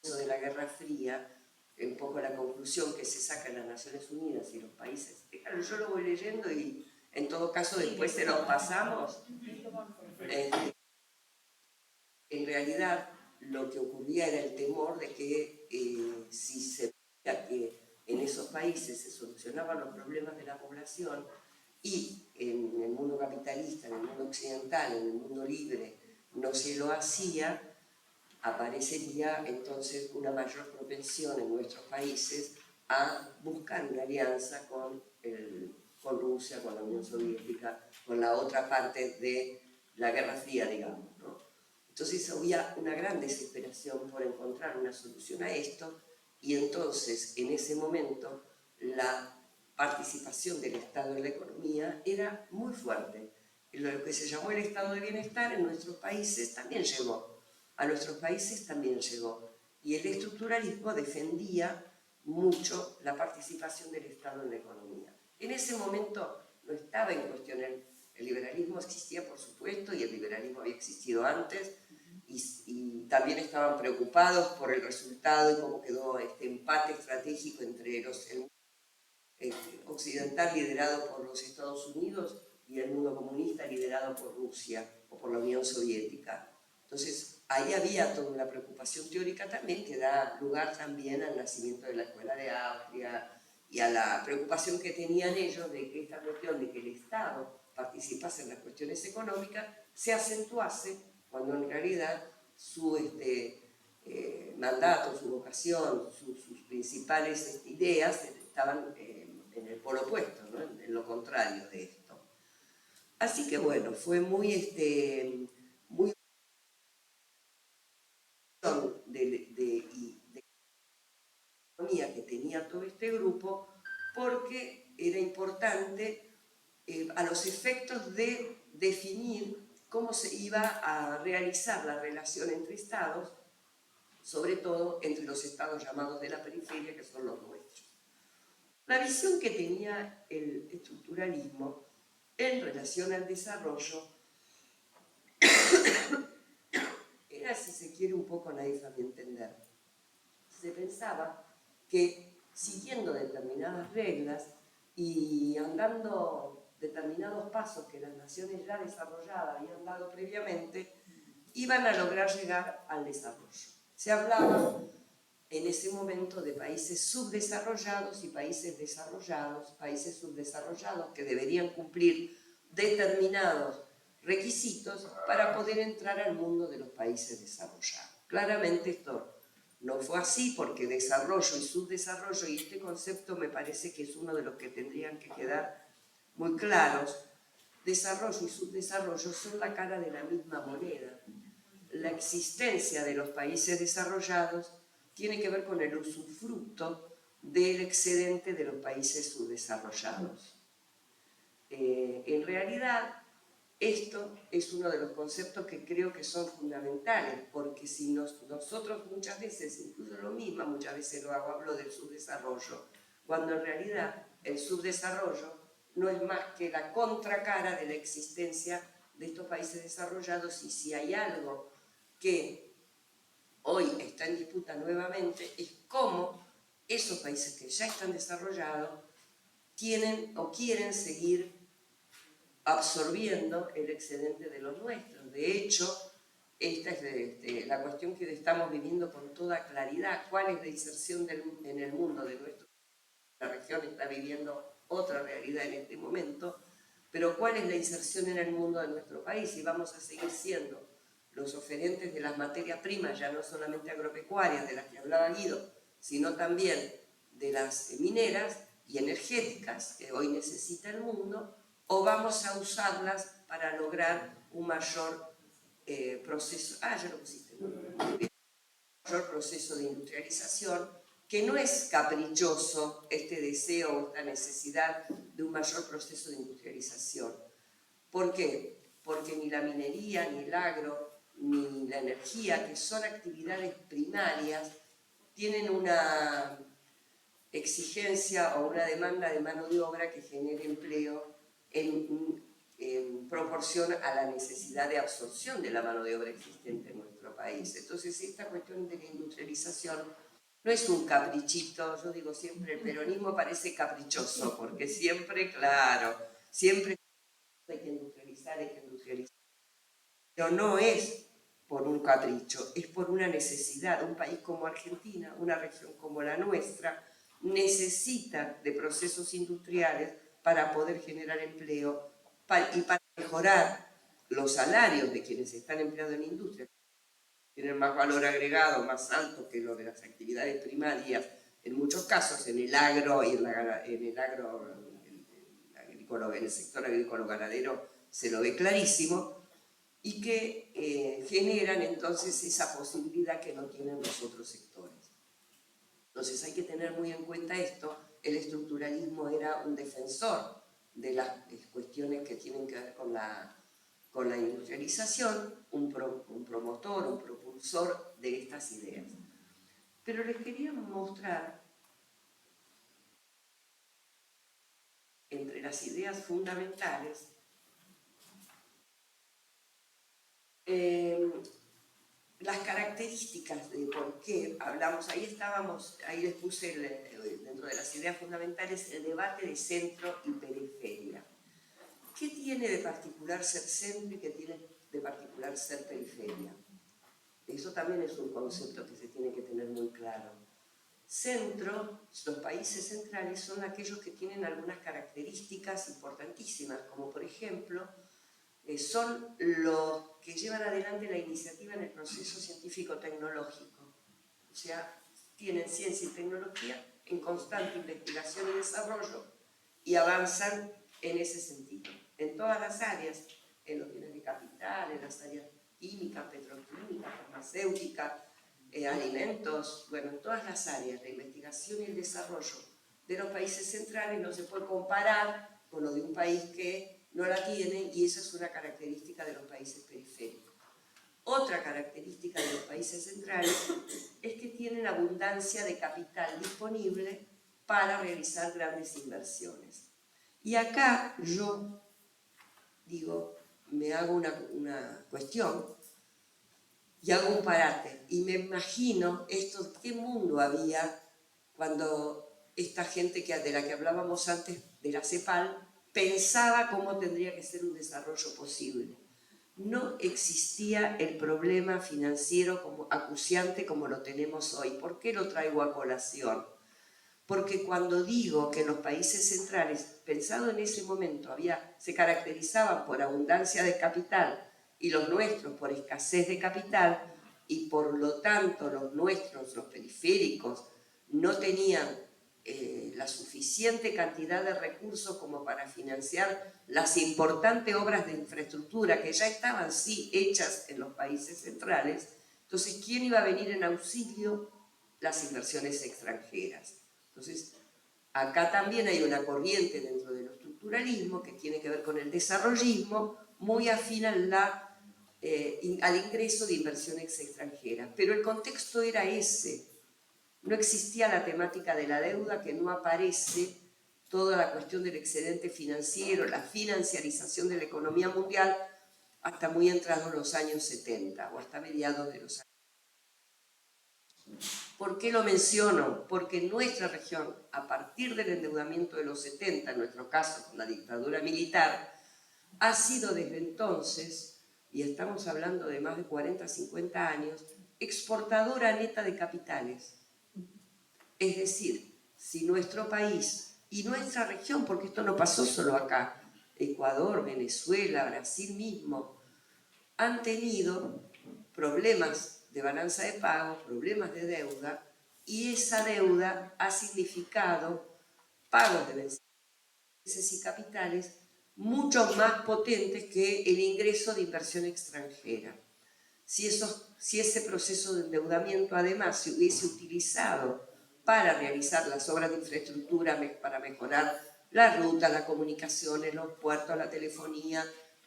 de la Guerra Fría, un poco la conclusión que se saca en las Naciones Unidas y los países. Yo lo voy leyendo y en todo caso después se los pasamos. En realidad lo que ocurría era el temor de que si se veía que en esos países se solucionaban los problemas de la población y en el mundo capitalista, en el mundo occidental, en el mundo libre, no se lo hacía, aparecería entonces una mayor propensión en nuestros países a buscar una alianza con Rusia, con la Unión Soviética, con la otra parte de la Guerra Fría, digamos, ¿no? Entonces había una gran desesperación por encontrar una solución a esto y entonces en ese momento la participación del Estado en la economía era muy fuerte. Lo que se llamó el estado de bienestar en nuestros países también llegó a nuestros países también llegó. Y el estructuralismo defendía mucho la participación del Estado en la economía. En ese momento no estaba en cuestión el liberalismo, existía por supuesto, y el liberalismo había existido antes, y también estaban preocupados por el resultado y cómo quedó este empate estratégico entre el occidental liderado por los Estados Unidos y el mundo comunista liderado por Rusia o por la Unión Soviética. Entonces, ahí había toda una preocupación teórica también que da lugar también al nacimiento de la Escuela de Austria y a la preocupación que tenían ellos de que esta cuestión de que el Estado participase en las cuestiones económicas se acentuase cuando en realidad su mandato, su vocación, sus principales ideas estaban en el polo opuesto, ¿no? En lo contrario de esto. Así que bueno, fue muy de economía que tenía todo este grupo, porque era importante a los efectos de definir cómo se iba a realizar la relación entre estados, sobre todo entre los estados llamados de la periferia, que son los nuestros. La visión que tenía el estructuralismo en relación al desarrollo era, si se quiere, un poco naif a mi entender. Se pensaba que siguiendo determinadas reglas y andando determinados pasos que las naciones ya desarrolladas habían dado previamente, iban a lograr llegar al desarrollo. Se hablaba en ese momento de países subdesarrollados y países desarrollados, países subdesarrollados que deberían cumplir determinados requisitos para poder entrar al mundo de los países desarrollados. Claramente esto no fue así, porque desarrollo y subdesarrollo, y este concepto me parece que es uno de los que tendrían que quedar muy claros, desarrollo y subdesarrollo son la cara de la misma moneda. La existencia de los países desarrollados tiene que ver con el usufructo del excedente de los países subdesarrollados. En realidad, esto es uno de los conceptos que creo que son fundamentales, porque si nosotros muchas veces, incluso lo mismo, muchas veces hablo del subdesarrollo, cuando en realidad el subdesarrollo no es más que la contracara de la existencia de estos países desarrollados, y si hay algo que hoy está en disputa nuevamente es cómo esos países que ya están desarrollados tienen o quieren seguir absorbiendo el excedente de los nuestros. De hecho, esta es la cuestión que estamos viviendo con toda claridad. ¿Cuál es la inserción en el mundo de nuestro país? La región está viviendo otra realidad en este momento, pero ¿cuál es la inserción en el mundo de nuestro país? Y vamos a seguir siendo los oferentes de las materias primas, ya no solamente agropecuarias, de las que hablaba Guido, sino también de las mineras y energéticas que hoy necesita el mundo, o vamos a usarlas para lograr un mayor proceso, mayor proceso de industrialización, que no es caprichoso este deseo o esta necesidad de un mayor proceso de industrialización. ¿Por qué? Porque ni la minería, ni el agro, ni la energía, que son actividades primarias, tienen una exigencia o una demanda de mano de obra que genere empleo en proporción a la necesidad de absorción de la mano de obra existente en nuestro país. Entonces, esta cuestión de la industrialización no es un caprichito. Yo digo siempre, el peronismo parece caprichoso, porque siempre, claro, siempre hay que industrializar, pero no es por un capricho, es por una necesidad. Un país como Argentina, una región como la nuestra, necesita de procesos industriales para poder generar empleo y para mejorar los salarios de quienes están empleados en industria, tienen más valor agregado, más alto que lo de las actividades primarias, en muchos casos en el agro y en el sector agrícola ganadero se lo ve clarísimo, y que generan entonces esa posibilidad que no tienen los otros sectores. Entonces hay que tener muy en cuenta esto. El estructuralismo era un defensor de las cuestiones que tienen que ver con la con la industrialización, un promotor, un propulsor de estas ideas. Pero les quería mostrar, entre las ideas fundamentales, las características de por qué hablamos, ahí les puse dentro de las ideas fundamentales el debate de centro y periferia. ¿Qué tiene de particular ser centro y qué tiene de particular ser periferia? Eso también es un concepto que se tiene que tener muy claro. Centro, los países centrales son aquellos que tienen algunas características importantísimas, como por ejemplo, son los que llevan adelante la iniciativa en el proceso científico-tecnológico. O sea, tienen ciencia y tecnología en constante investigación y desarrollo y avanzan en ese sentido. En todas las áreas, en los bienes de capital, en las áreas química, petroquímica, farmacéutica, alimentos, bueno, en todas las áreas, la investigación y el desarrollo de los países centrales no se puede comparar con lo de un país que no la tiene, y esa es una característica de los países periféricos. Otra característica de los países centrales es que tienen abundancia de capital disponible para realizar grandes inversiones. Y acá yo digo, me hago una cuestión y hago un parate y me imagino esto, qué mundo había cuando esta gente de la que hablábamos antes, de la CEPAL, pensaba cómo tendría que ser un desarrollo posible. No existía el problema financiero como acuciante como lo tenemos hoy. ¿Por qué lo traigo a colación? Porque cuando digo que los países centrales, pensado en ese momento, se caracterizaban por abundancia de capital y los nuestros por escasez de capital, y por lo tanto los nuestros, los periféricos, no tenían la suficiente cantidad de recursos como para financiar las importantes obras de infraestructura que ya estaban, sí, hechas en los países centrales. Entonces, ¿quién iba a venir en auxilio? Las inversiones extranjeras. Entonces, acá también hay una corriente dentro del estructuralismo que tiene que ver con el desarrollismo, muy afín al ingreso de inversiones extranjeras. Pero el contexto era ese. No existía la temática de la deuda, que no aparece, toda la cuestión del excedente financiero, la financiarización de la economía mundial, hasta muy entrados los años 70 o hasta mediados de los años. ¿Por qué lo menciono? Porque en nuestra región, a partir del endeudamiento de los 70, en nuestro caso con la dictadura militar, ha sido desde entonces, y estamos hablando de más de 40, 50 años, exportadora neta de capitales. Es decir, si nuestro país y nuestra región, porque esto no pasó solo acá, Ecuador, Venezuela, Brasil mismo, han tenido problemas de balanza de pago, problemas de deuda, y esa deuda ha significado pagos de vencimientos y capitales mucho más potentes que el ingreso de inversión extranjera. Si ese proceso de endeudamiento además se hubiese utilizado para realizar las obras de infraestructura, para mejorar la ruta, las comunicaciones, los puertos, la telefonía,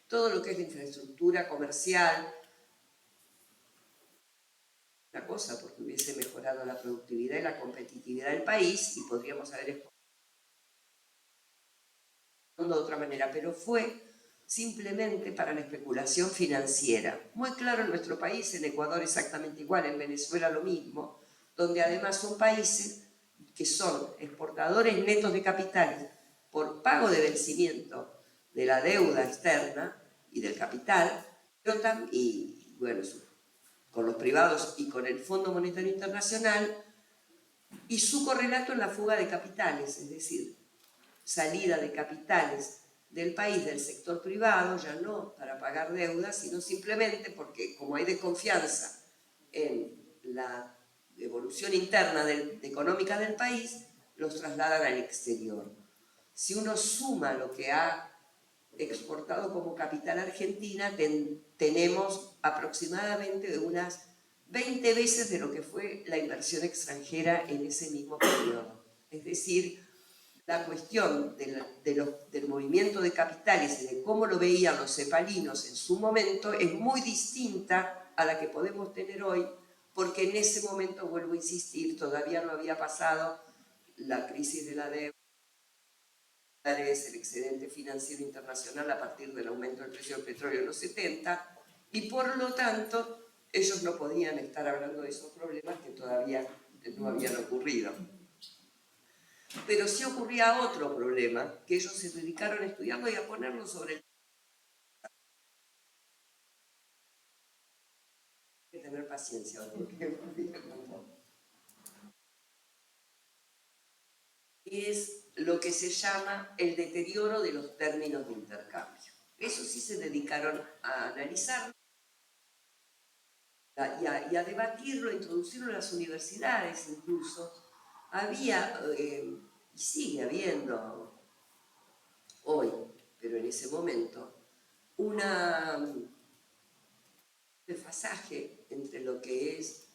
todo lo que es la infraestructura comercial, una cosa, porque hubiese mejorado la productividad y la competitividad del país y podríamos haber exportado de otra manera, pero fue simplemente para la especulación financiera. Muy claro en nuestro país, en Ecuador exactamente igual, en Venezuela lo mismo, donde además son países que son exportadores netos de capitales por pago de vencimiento de la deuda externa y del capital, pero y bueno, con los privados y con el Fondo Monetario Internacional, y su correlato en la fuga de capitales, es decir, salida de capitales del país, del sector privado, ya no para pagar deudas, sino simplemente porque como hay desconfianza en la evolución interna económica del país, los trasladan al exterior. Si uno suma lo que ha exportado como capital Argentina, tenemos aproximadamente unas 20 veces de lo que fue la inversión extranjera en ese mismo periodo. Es decir, la cuestión del movimiento de capitales y de cómo lo veían los cepalinos en su momento es muy distinta a la que podemos tener hoy, porque en ese momento, vuelvo a insistir, todavía no había pasado la crisis de la deuda, el excedente financiero internacional a partir del aumento del precio del petróleo en los 70, y por lo tanto ellos no podían estar hablando de esos problemas que todavía no habían ocurrido. Pero sí ocurría otro problema, que ellos se dedicaron a estudiarlo y a ponerlo sobre el... Hay que tener paciencia, porque es lo que se llama el deterioro de los términos de intercambio. Eso sí se dedicaron a analizarlo y a debatirlo, a introducirlo en las universidades incluso. Había, y sigue habiendo hoy, pero en ese momento, un desfasaje entre lo que es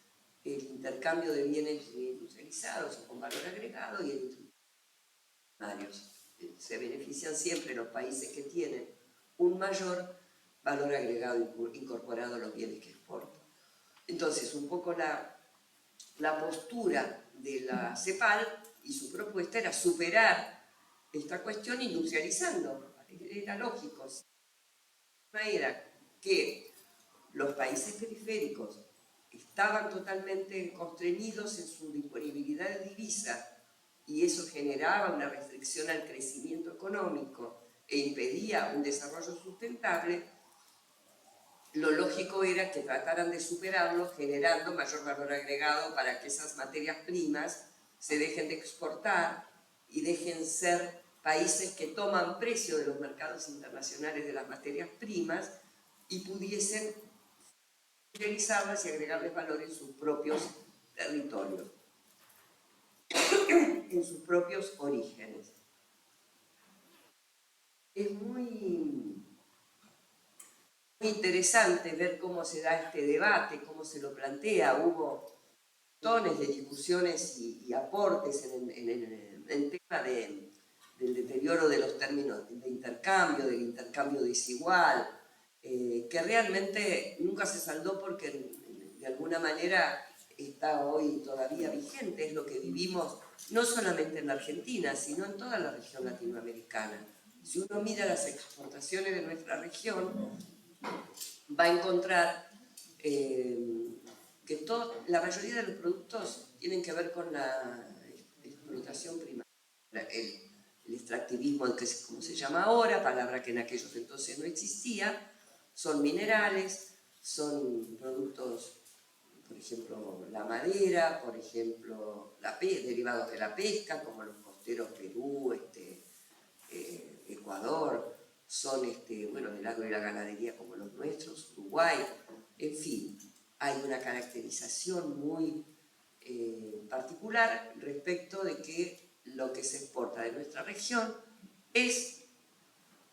el intercambio de bienes industrializados o con valor agregado y el se benefician siempre los países que tienen un mayor valor agregado incorporado a los bienes que exportan. Entonces, un poco la postura de la CEPAL y su propuesta era superar esta cuestión industrializando. Era lógico. Era que los países periféricos estaban totalmente constreñidos en su disponibilidad de divisa y eso generaba una restricción al crecimiento económico e impedía un desarrollo sustentable. Lo lógico era que trataran de superarlo generando mayor valor agregado para que esas materias primas se dejen de exportar y dejen ser países que toman precio de los mercados internacionales de las materias primas y pudiesen utilizarlas y agregarles valor en sus propios territorios, en sus propios orígenes. Es muy interesante ver cómo se da este debate, cómo se lo plantea. Hubo montones de discusiones y aportes en el tema del deterioro de los términos de intercambio, del intercambio desigual, que realmente nunca se saldó porque de alguna manera está hoy todavía vigente. Es lo que vivimos no solamente en la Argentina, sino en toda la región latinoamericana. Si uno mira las exportaciones de nuestra región, va a encontrar que la mayoría de los productos tienen que ver con la explotación primaria, el extractivismo, que es como se llama ahora, palabra que en aquellos entonces no existía. Son minerales, son productos, por ejemplo, la madera, por ejemplo, derivados de la pesca, como los costeros Perú, Ecuador, son del agro y la ganadería como los nuestros, Uruguay, en fin, hay una caracterización muy particular respecto de que lo que se exporta de nuestra región es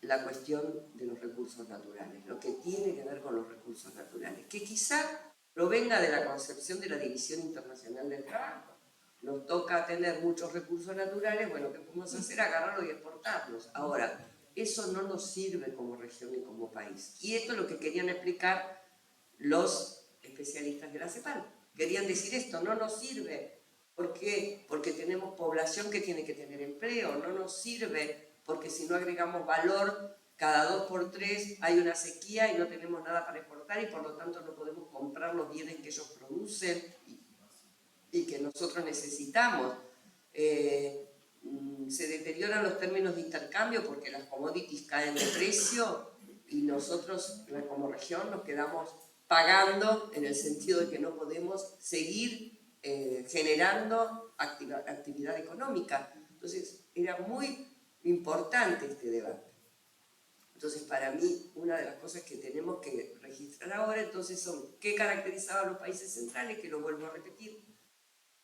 la cuestión de los recursos naturales, lo que tiene que ver con los recursos naturales, que quizá provenga de la concepción de la División Internacional del Trabajo. Nos toca tener muchos recursos naturales, bueno, ¿qué podemos hacer? Agarrarlos y exportarlos. Ahora, eso no nos sirve como región ni como país. Y esto es lo que querían explicar los especialistas de la CEPAL. Querían decir esto, no nos sirve. ¿Por qué? Porque tenemos población que tiene que tener empleo, no nos sirve porque si no agregamos valor, cada 2 por 3 hay una sequía y no tenemos nada para exportar y por lo tanto no podemos comprar los bienes que ellos producen y que nosotros necesitamos. Se deterioran los términos de intercambio porque las commodities caen de precio y nosotros como región nos quedamos pagando en el sentido de que no podemos seguir generando actividad económica. Entonces era muy importante este debate. Entonces para mí una de las cosas que tenemos que registrar ahora entonces son qué caracterizaban los países centrales, que lo vuelvo a repetir: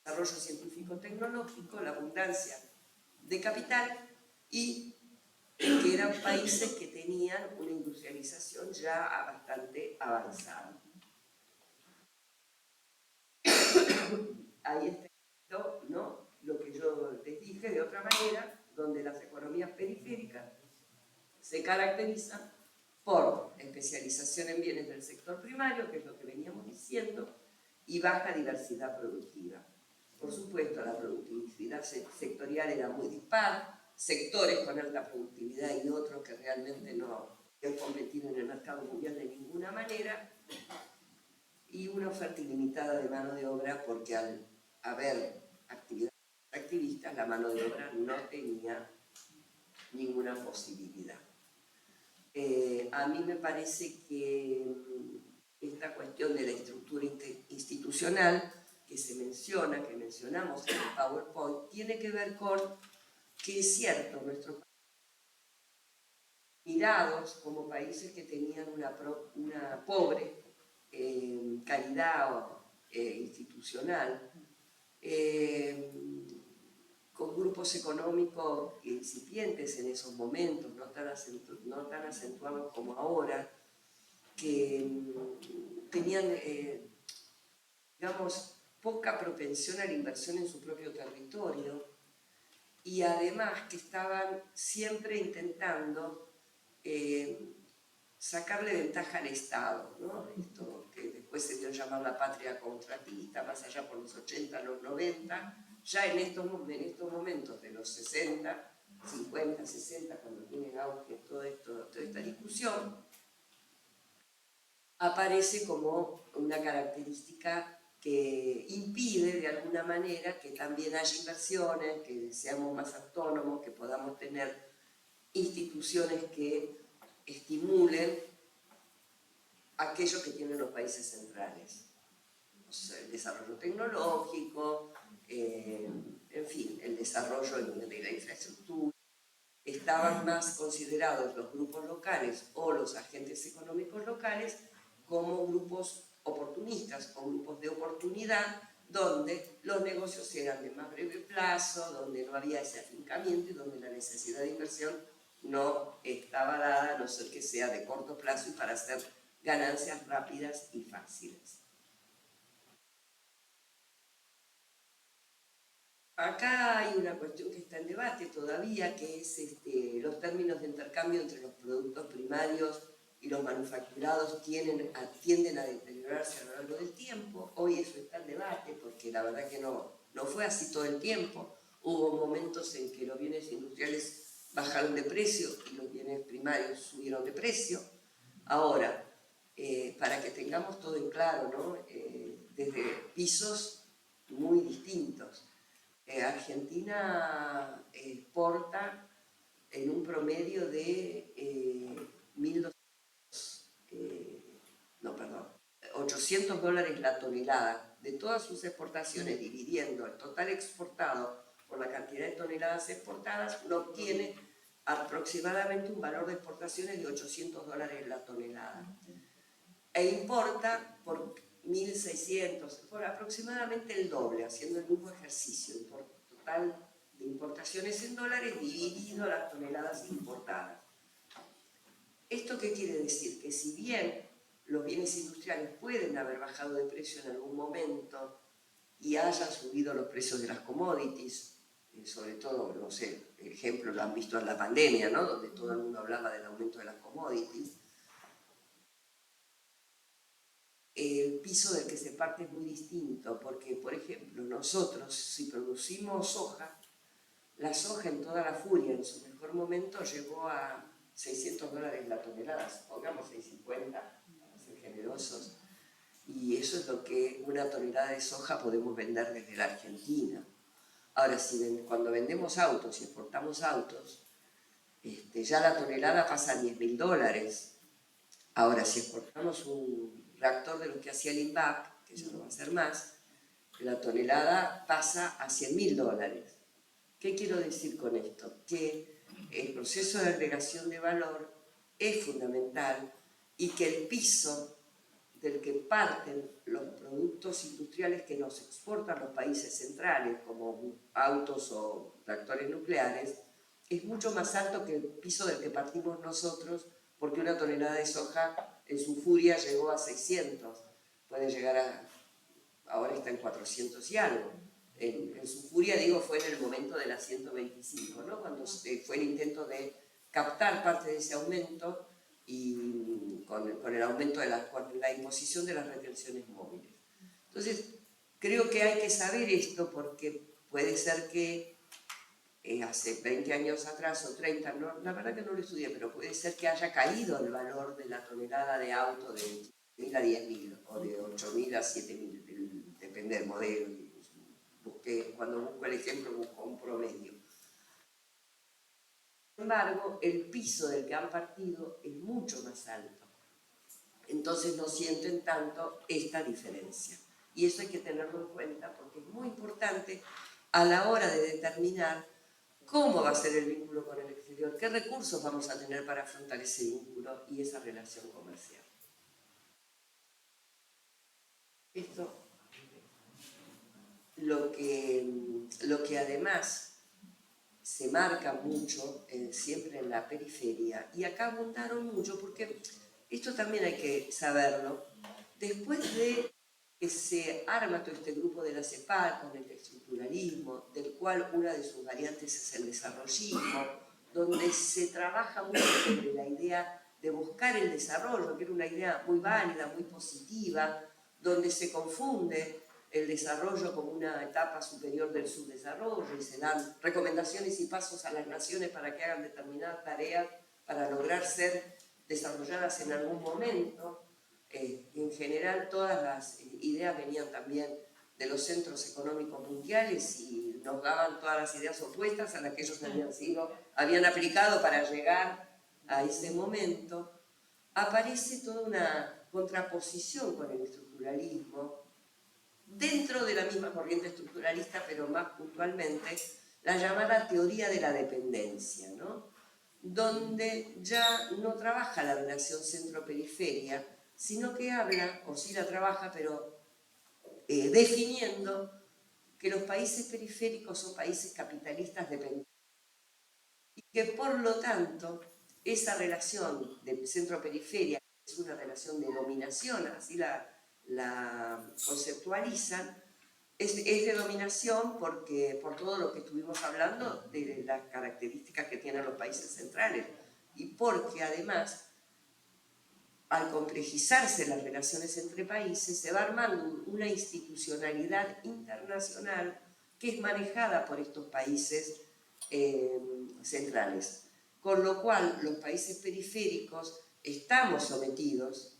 desarrollo científico-tecnológico, la abundancia de capital y que eran países que tenían una industrialización ya bastante avanzada. Ahí está, ¿no? Lo que yo les dije de otra manera, donde las economías periféricas se caracterizan por especialización en bienes del sector primario, que es lo que veníamos diciendo, y baja diversidad productiva. Por supuesto, la productividad sectorial era muy dispar, sectores con alta productividad y otros que realmente no han competido en el mercado mundial de ninguna manera, y una oferta ilimitada de mano de obra, porque al haber actividades activistas, la mano de obra no tenía ninguna posibilidad. A mí me parece que esta cuestión de la estructura institucional que se menciona, que mencionamos en el PowerPoint, tiene que ver con que es cierto, nuestros países mirados como países que tenían una pobre calidad institucional, con grupos económicos incipientes en esos momentos, no tan acentuados como ahora, que tenían, digamos, poca propensión a la inversión en su propio territorio, y además que estaban siempre intentando sacarle ventaja al Estado, ¿no? Esto que después se dio a llamar la patria contratista, más allá por los 80, los 90, ya en estos momentos de los 60, 50, 60, cuando tiene auge toda esta discusión, aparece como una característica que impide de alguna manera que también haya inversiones, que seamos más autónomos, que podamos tener instituciones que estimulen aquello que tienen los países centrales. O sea, el desarrollo tecnológico, en fin, el desarrollo de la infraestructura. Estaban más considerados los grupos locales o los agentes económicos locales como grupos oportunistas o grupos de oportunidad, donde los negocios eran de más breve plazo, donde no había ese afincamiento y donde la necesidad de inversión no estaba dada, a no ser que sea de corto plazo y para hacer ganancias rápidas y fáciles. Acá hay una cuestión que está en debate todavía, que es los términos de intercambio entre los productos primarios y los manufacturados tienden a deteriorarse a lo largo del tiempo. Hoy eso está en debate porque la verdad que no fue así todo el tiempo. Hubo momentos en que los bienes industriales bajaron de precio y los bienes primarios subieron de precio. Ahora, para que tengamos todo en claro, ¿no? Desde pisos muy distintos. Argentina exporta en un promedio de 800 dólares la tonelada. De todas sus exportaciones, dividiendo el total exportado por la cantidad de toneladas exportadas, uno obtiene aproximadamente un valor de exportaciones de 800 dólares la tonelada. E importa por 1.600, por aproximadamente el doble, haciendo el mismo ejercicio, por total de importaciones en dólares dividido las toneladas importadas. ¿Esto qué quiere decir? Que si bien los bienes industriales pueden haber bajado de precio en algún momento y hayan subido los precios de las commodities, sobre todo, no sé, el ejemplo lo han visto en la pandemia, ¿no? Donde todo el mundo hablaba del aumento de las commodities, el piso del que se parte es muy distinto, porque, por ejemplo, nosotros, si producimos soja, la soja en toda la furia, en su mejor momento, llegó a 600 dólares la tonelada, pongamos 650, para ser generosos, y eso es lo que una tonelada de soja podemos vender desde la Argentina. Ahora, cuando vendemos autos y exportamos autos, ya la tonelada pasa a 10.000 dólares. Ahora, si exportamos un reactor de lo que hacía el INVAP, que ya no va a ser más, la tonelada pasa a 100.000 dólares. ¿Qué quiero decir con esto? Que el proceso de agregación de valor es fundamental y que el piso del que parten los productos industriales que nos exportan los países centrales, como autos o reactores nucleares, es mucho más alto que el piso del que partimos nosotros, porque una tonelada de soja en su furia llegó a 600, puede llegar ahora está en 400 y algo. en su furia, digo, fue en el momento de la 125, ¿no? Cuando fue el intento de captar parte de ese aumento y con el aumento con la imposición de las retenciones móviles. Entonces, creo que hay que saber esto porque puede ser que hace 20 años atrás o 30, no, la verdad que no lo estudié, pero puede ser que haya caído el valor de la tonelada de auto de 1.000 a 10.000 o de 8.000 a 7.000, depende del modelo. Cuando busco el ejemplo, busco un promedio. Sin embargo, el piso del que han partido es mucho más alto. Entonces no sienten tanto esta diferencia. Y eso hay que tenerlo en cuenta porque es muy importante a la hora de determinar cómo va a ser el vínculo con el exterior, qué recursos vamos a tener para afrontar ese vínculo y esa relación comercial. Esto, lo que además se marca mucho siempre en la periferia, y acá abundaron mucho porque esto también hay que saberlo, después de que se arma todo este grupo de la CEPAL con el estructuralismo, del cual una de sus variantes es el desarrollismo, donde se trabaja mucho sobre la idea de buscar el desarrollo, que era una idea muy válida, muy positiva, donde se confunde el desarrollo como una etapa superior del subdesarrollo y se dan recomendaciones y pasos a las naciones para que hagan determinadas tareas para lograr ser desarrolladas en algún momento. En general todas las ideas venían también de los centros económicos mundiales y nos daban todas las ideas opuestas a las que ellos habían aplicado para llegar a ese momento. Aparece toda una contraposición con el estructuralismo dentro de la misma corriente estructuralista, pero más puntualmente la llamada teoría de la dependencia, ¿no? Donde ya no trabaja la relación centro-periferia, sino que habla, o sí la trabaja, pero definiendo que los países periféricos son países capitalistas dependientes y que por lo tanto esa relación de centro-periferia es una relación de dominación, así la conceptualizan, es de dominación porque, por todo lo que estuvimos hablando de las características que tienen los países centrales y porque además al complejizarse las relaciones entre países se va armando una institucionalidad internacional que es manejada por estos países centrales, con lo cual los países periféricos estamos sometidos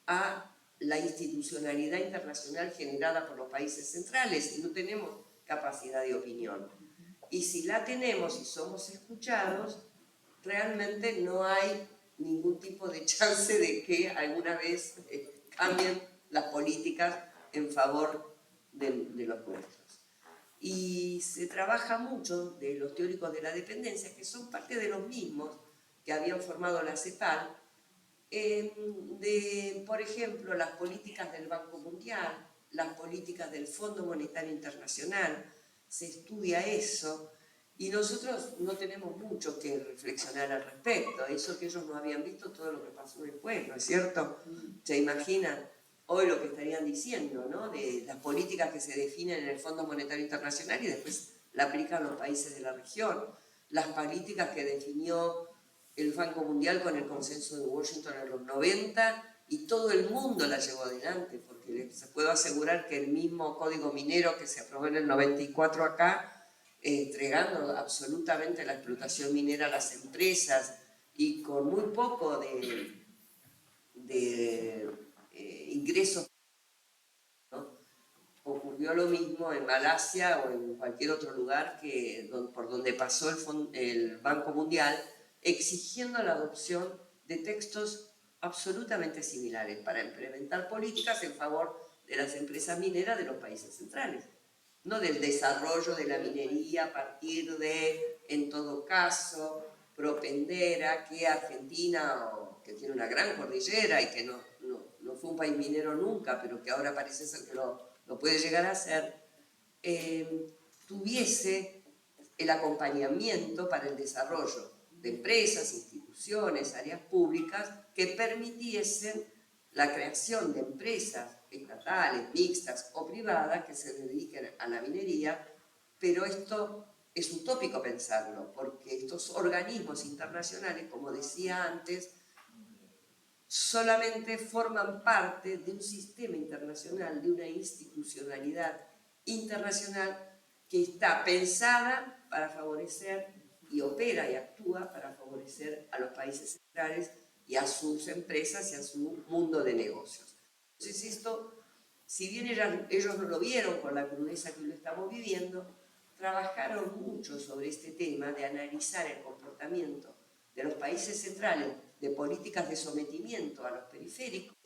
a la institucionalidad internacional generada por los países centrales y no tenemos capacidad de opinión. Y si la tenemos y somos escuchados, realmente no hay ningún tipo de chance de que alguna vez cambien las políticas en favor de los nuestros. Y se trabaja mucho de los teóricos de la dependencia, que son parte de los mismos que habían formado la CEPAL, de, por ejemplo, las políticas del Banco Mundial, las políticas del Fondo Monetario Internacional, se estudia eso, y nosotros no tenemos mucho que reflexionar al respecto, eso que ellos no habían visto todo lo que pasó después, ¿no es cierto? ¿Se imaginan hoy lo que estarían diciendo, ¿no? De las políticas que se definen en el Fondo Monetario Internacional y después la aplican los países de la región, las políticas que definió el Banco Mundial con el consenso de Washington en los 90 y todo el mundo la llevó adelante, porque les puedo asegurar que el mismo código minero que se aprobó en el 94 acá, entregando absolutamente la explotación minera a las empresas y con muy poco de ingresos, ¿no? Ocurrió lo mismo en Malasia o en cualquier otro lugar por donde pasó el Banco Mundial, exigiendo la adopción de textos absolutamente similares para implementar políticas en favor de las empresas mineras de los países centrales, no del desarrollo de la minería a partir de, en todo caso, propender a que Argentina, que tiene una gran cordillera y que no fue un país minero nunca, pero que ahora parece ser que lo puede llegar a ser, tuviese el acompañamiento para el desarrollo de empresas, instituciones, áreas públicas que permitiesen la creación de empresas estatales, mixtas o privadas que se dediquen a la minería, pero esto es utópico pensarlo, porque estos organismos internacionales, como decía antes, solamente forman parte de un sistema internacional, de una institucionalidad internacional que está pensada para favorecer y opera y actúa para favorecer a los países centrales y a sus empresas y a su mundo de negocios. Entonces esto, si bien ellos no lo vieron con la crudeza que lo estamos viviendo, trabajaron mucho sobre este tema de analizar el comportamiento de los países centrales, de políticas de sometimiento a los periféricos,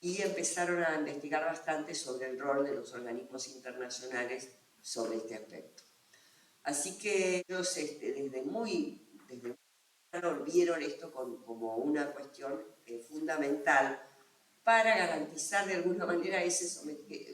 y empezaron a investigar bastante sobre el rol de los organismos internacionales sobre este aspecto. Así que ellos desde muy temprano vieron esto como una cuestión fundamental para garantizar de alguna manera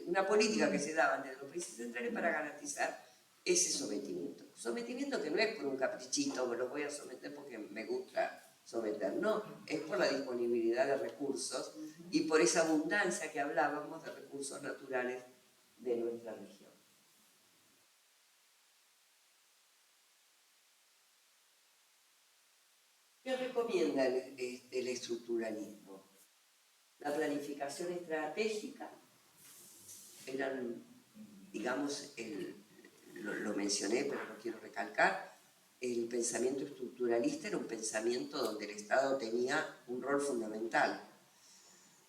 una política que se daba desde los países centrales para garantizar ese sometimiento. Sometimiento que no es por un caprichito, me lo voy a someter porque me gusta someter, no, es por la disponibilidad de recursos y por esa abundancia que hablábamos de recursos naturales de nuestra región. ¿Qué recomienda el estructuralismo? La planificación estratégica, digamos, lo mencioné, pero lo quiero recalcar, el pensamiento estructuralista era un pensamiento donde el Estado tenía un rol fundamental.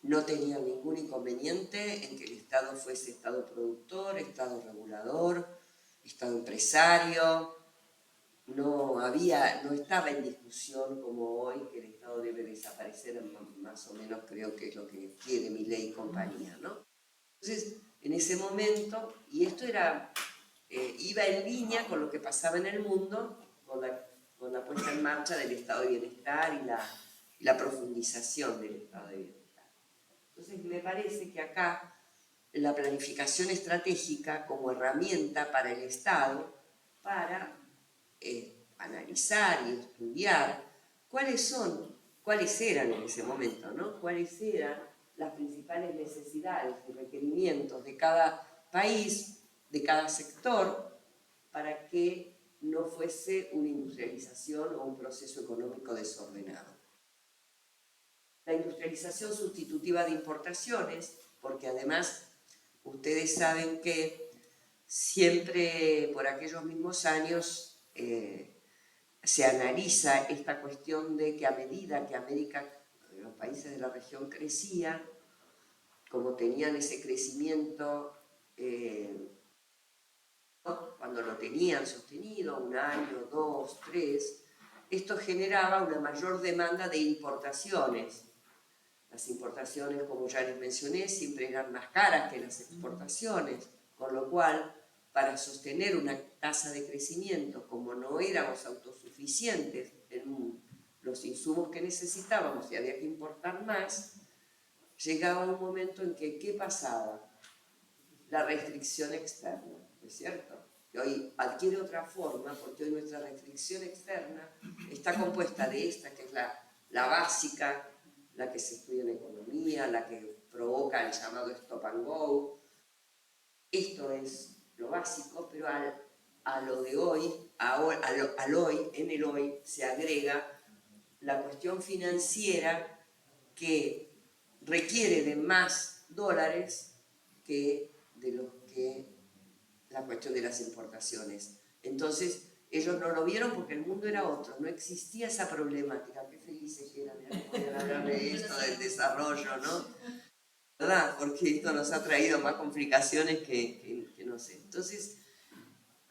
No tenía ningún inconveniente en que el Estado fuese Estado productor, Estado regulador, Estado empresario. No estaba en discusión como hoy que el Estado debe desaparecer, más o menos creo que es lo que quiere Milei y compañía, ¿no? Entonces, en ese momento, y esto iba en línea con lo que pasaba en el mundo, con la puesta en marcha del estado de bienestar y la profundización del estado de bienestar. Entonces, me parece que acá la planificación estratégica como herramienta para el Estado, para analizar y estudiar cuáles eran en ese momento, ¿no? Cuáles eran las principales necesidades y requerimientos de cada país, de cada sector, para que no fuese una industrialización o un proceso económico desordenado. La industrialización sustitutiva de importaciones, porque además ustedes saben que siempre por aquellos mismos años se analiza esta cuestión de que a medida que los países de la región crecían, como tenían ese crecimiento, cuando lo tenían sostenido, 1 año, 2, 3, esto generaba una mayor demanda de importaciones. Las importaciones, como ya les mencioné, siempre eran más caras que las exportaciones, con lo cual, para sostener una tasa de crecimiento, como no éramos autosuficientes en los insumos que necesitábamos y había que importar más, llegaba un momento en que, ¿qué pasaba? La restricción externa, ¿no es cierto? Que hoy adquiere otra forma, porque hoy nuestra restricción externa está compuesta de esta, que es la básica, la que se estudia en economía, la que provoca el llamado stop and go. Esto es lo básico, pero a lo de hoy, en el hoy se agrega la cuestión financiera que requiere de más dólares que de los que la cuestión de las importaciones. Entonces, ellos no lo vieron porque el mundo era otro, no existía esa problemática. Qué felices que eran, podían hablar de esto, del desarrollo, ¿no? ¿Verdad? Porque esto nos ha traído más complicaciones que no sé. Entonces,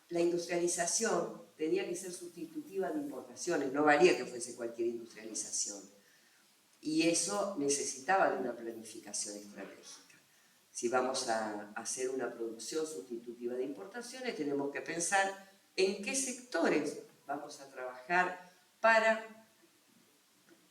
la industrialización tenía que ser sustitutiva de importaciones, no valía que fuese cualquier industrialización. Y eso necesitaba de una planificación estratégica. Si vamos a hacer una producción sustitutiva de importaciones, tenemos que pensar en qué sectores vamos a trabajar para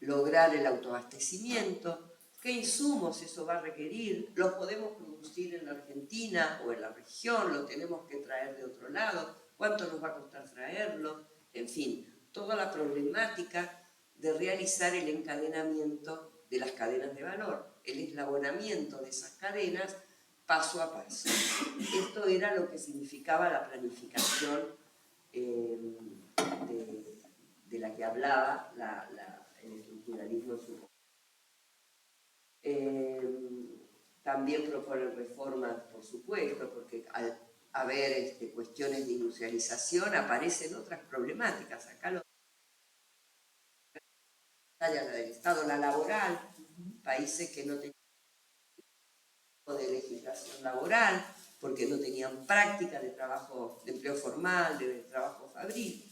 lograr el autoabastecimiento, qué insumos eso va a requerir, los podemos producir en la Argentina o en la región, lo tenemos que traer de otro lado, cuánto nos va a costar traerlo, en fin, toda la problemática de realizar el encadenamiento de las cadenas de valor, el eslabonamiento de esas cadenas paso a paso. Esto era lo que significaba la planificación de la que hablaba el estructuralismo en su momento. También proponen reformas, por supuesto, porque al haber cuestiones de industrialización aparecen otras problemáticas. Acá la del Estado, la laboral, países que no tenían de legislación laboral, porque no tenían práctica de trabajo, de empleo formal, de trabajo fabril.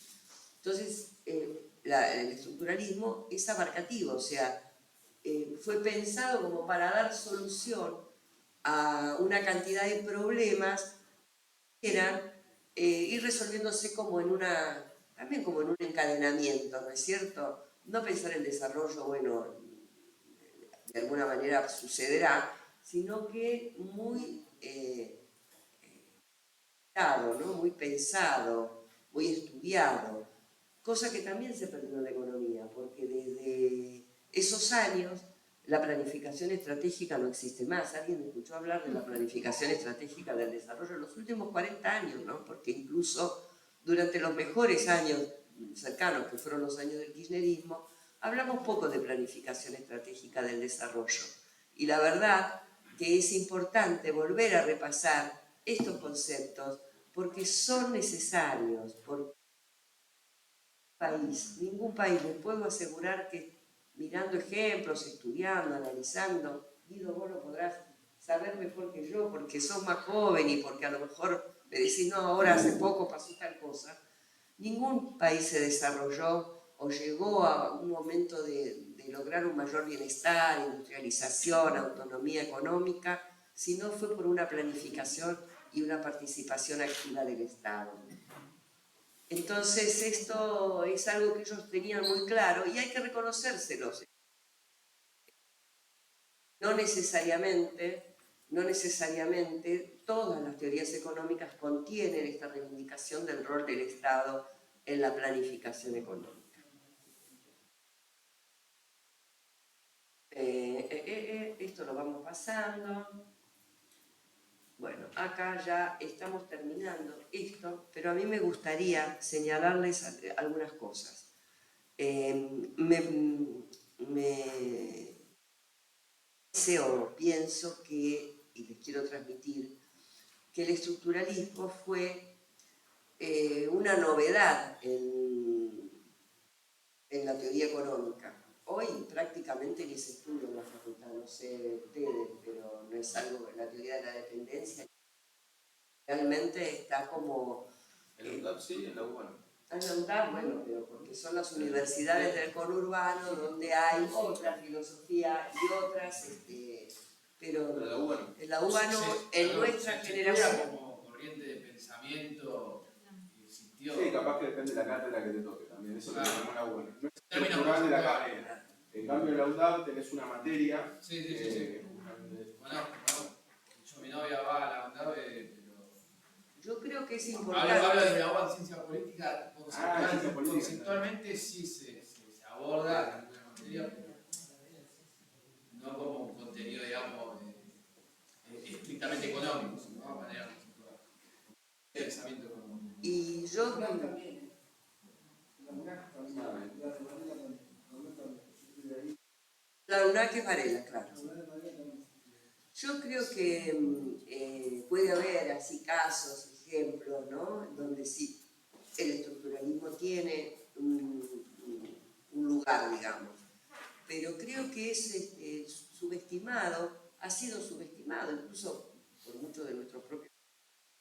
Entonces, el estructuralismo es abarcativo, o sea, fue pensado como para dar solución a una cantidad de problemas que eran ir resolviéndose como también como en un encadenamiento, ¿no es cierto? No pensar el desarrollo, bueno, de alguna manera sucederá, sino que muy ¿no? Muy pensado, muy estudiado, cosa que también se perdió en la economía, porque desde esos años la planificación estratégica no existe más. ¿Alguien escuchó hablar de la planificación estratégica del desarrollo en los últimos 40 años? ¿No? Porque incluso durante los mejores años cercanos, que fueron los años del kirchnerismo, hablamos poco de planificación estratégica del desarrollo. Y la verdad que es importante volver a repasar estos conceptos porque son necesarios, porque ningún país, les puedo asegurar que mirando ejemplos, estudiando, analizando, Guido, vos lo podrás saber mejor que yo porque sos más joven y porque a lo mejor me decís, no, ahora hace poco pasó tal cosa. Ningún país se desarrolló o llegó a un momento de lograr un mayor bienestar, industrialización, autonomía económica, si no fue por una planificación y una participación activa del Estado. Entonces esto es algo que ellos tenían muy claro y hay que reconocérselos. No necesariamente todas las teorías económicas contienen esta reivindicación del rol del Estado en la planificación económica. Esto lo vamos pasando. Bueno, acá ya estamos terminando esto, pero a mí me gustaría señalarles algunas cosas. Pienso que, y les quiero transmitir, que el estructuralismo fue una novedad en la teoría económica. Hoy prácticamente ni se estudia en la facultad, no sé ustedes, pero no es algo, la teoría de la dependencia realmente está como... En la UNDAP sí, en la UBA no. En la UNDAP, bueno, pero porque son las universidades del conurbano donde hay otra filosofía y otras, pero en la UBA no. En la UBA no, en nuestra generación... como corriente de pensamiento que existió. Sí, capaz que depende de la cátedra que te toque también, eso Claro. es una buena. No es Términos estructural de la conceptuales. carrera. En cambio en la UNDAP tenés una materia. Sí. Bueno, yo mi novia va a la UNDAB, pero... Yo creo que es Habla importante... de la UBA en ciencia política, conceptualmente sí se aborda en la materia, pero no como un contenido, digamos, estrictamente económico, sino de manera conceptual. Pensamiento económico. Y yo... La UNAC es Varela, claro. Yo creo que puede haber así casos, ejemplos, ¿no? Donde sí el estructuralismo tiene un lugar, digamos. Pero creo que es subestimado, ha sido subestimado, incluso por muchos de nuestros propios,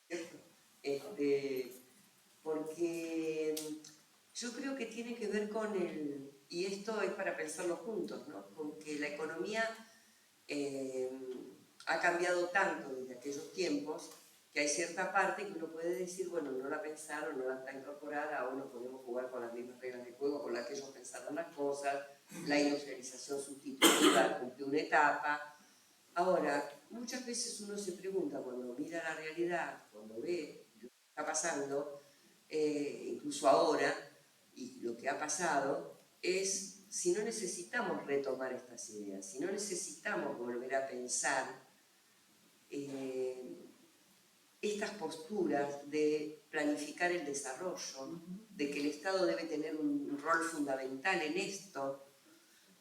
¿cierto? Porque yo creo que tiene que ver con y esto es para pensarlo juntos, ¿no? Con que la economía ha cambiado tanto desde aquellos tiempos que hay cierta parte que uno puede decir, bueno, no la pensaron, no la está incorporada, aún no podemos jugar con las mismas reglas de juego con las que ellos pensaron las cosas, la industrialización sustitutiva cumplió una etapa. Ahora, muchas veces uno se pregunta cuando mira la realidad, cuando ve lo que está pasando, incluso ahora, y lo que ha pasado, es si no necesitamos retomar estas ideas, si no necesitamos volver a pensar estas posturas de planificar el desarrollo, de que el Estado debe tener un rol fundamental en esto,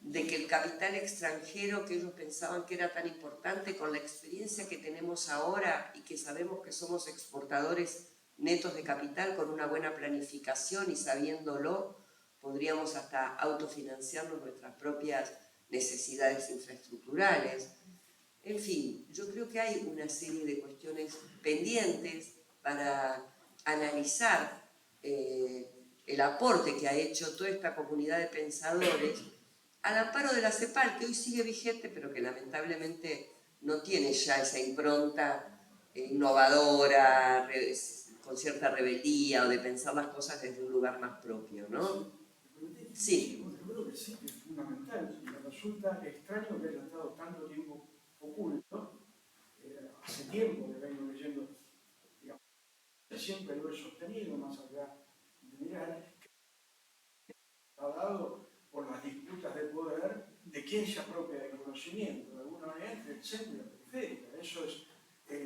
de que el capital extranjero que ellos pensaban que era tan importante, con la experiencia que tenemos ahora y que sabemos que somos exportadores netos de capital con una buena planificación y sabiéndolo, podríamos hasta autofinanciarnos nuestras propias necesidades infraestructurales. En fin, yo creo que hay una serie de cuestiones pendientes para analizar el aporte que ha hecho toda esta comunidad de pensadores al amparo de la CEPAL, que hoy sigue vigente, pero que lamentablemente no tiene ya esa impronta innovadora, con cierta rebeldía o de pensar las cosas desde un lugar más propio, ¿no? Sí. Yo creo que sí, que es fundamental. Me resulta extraño que haya estado tanto tiempo oculto. Hace tiempo que vengo leyendo, digamos, siempre lo he sostenido, más allá de mirar, que ha dado por las disputas de poder de quién se apropia del conocimiento, de alguna manera entre el centro y la periferia. Eso es,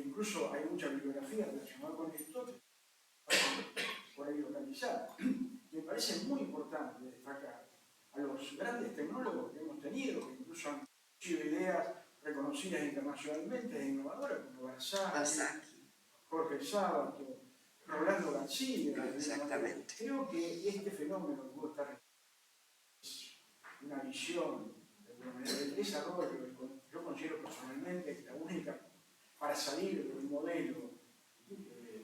incluso hay mucha bibliografía relacionada con esto, por ahí localizada. Me parece muy importante destacar a los grandes tecnólogos que hemos tenido, que incluso han sido ideas reconocidas internacionalmente e innovadoras, como Barzaghi, Jorge Sábato, Rolando García. Exactamente. Creo que este fenómeno que vos estás es una visión del desarrollo. Yo considero personalmente que la única para salir del modelo,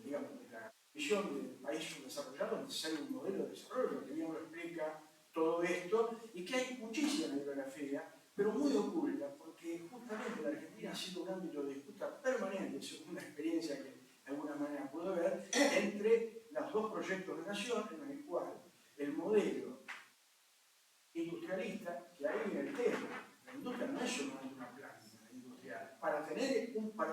digamos, de la visión del país subdesarrollado es necesario un modelo de desarrollo, que bien lo explica todo esto, y que hay muchísima bibliografía, pero muy oculta, porque justamente la Argentina ha sido un ámbito de disputa permanente, según una experiencia que de alguna manera puedo ver, entre los dos proyectos de nación, en el cual el modelo industrialista, que ahí viene el tema, la industria no es solamente una planta industrial. Para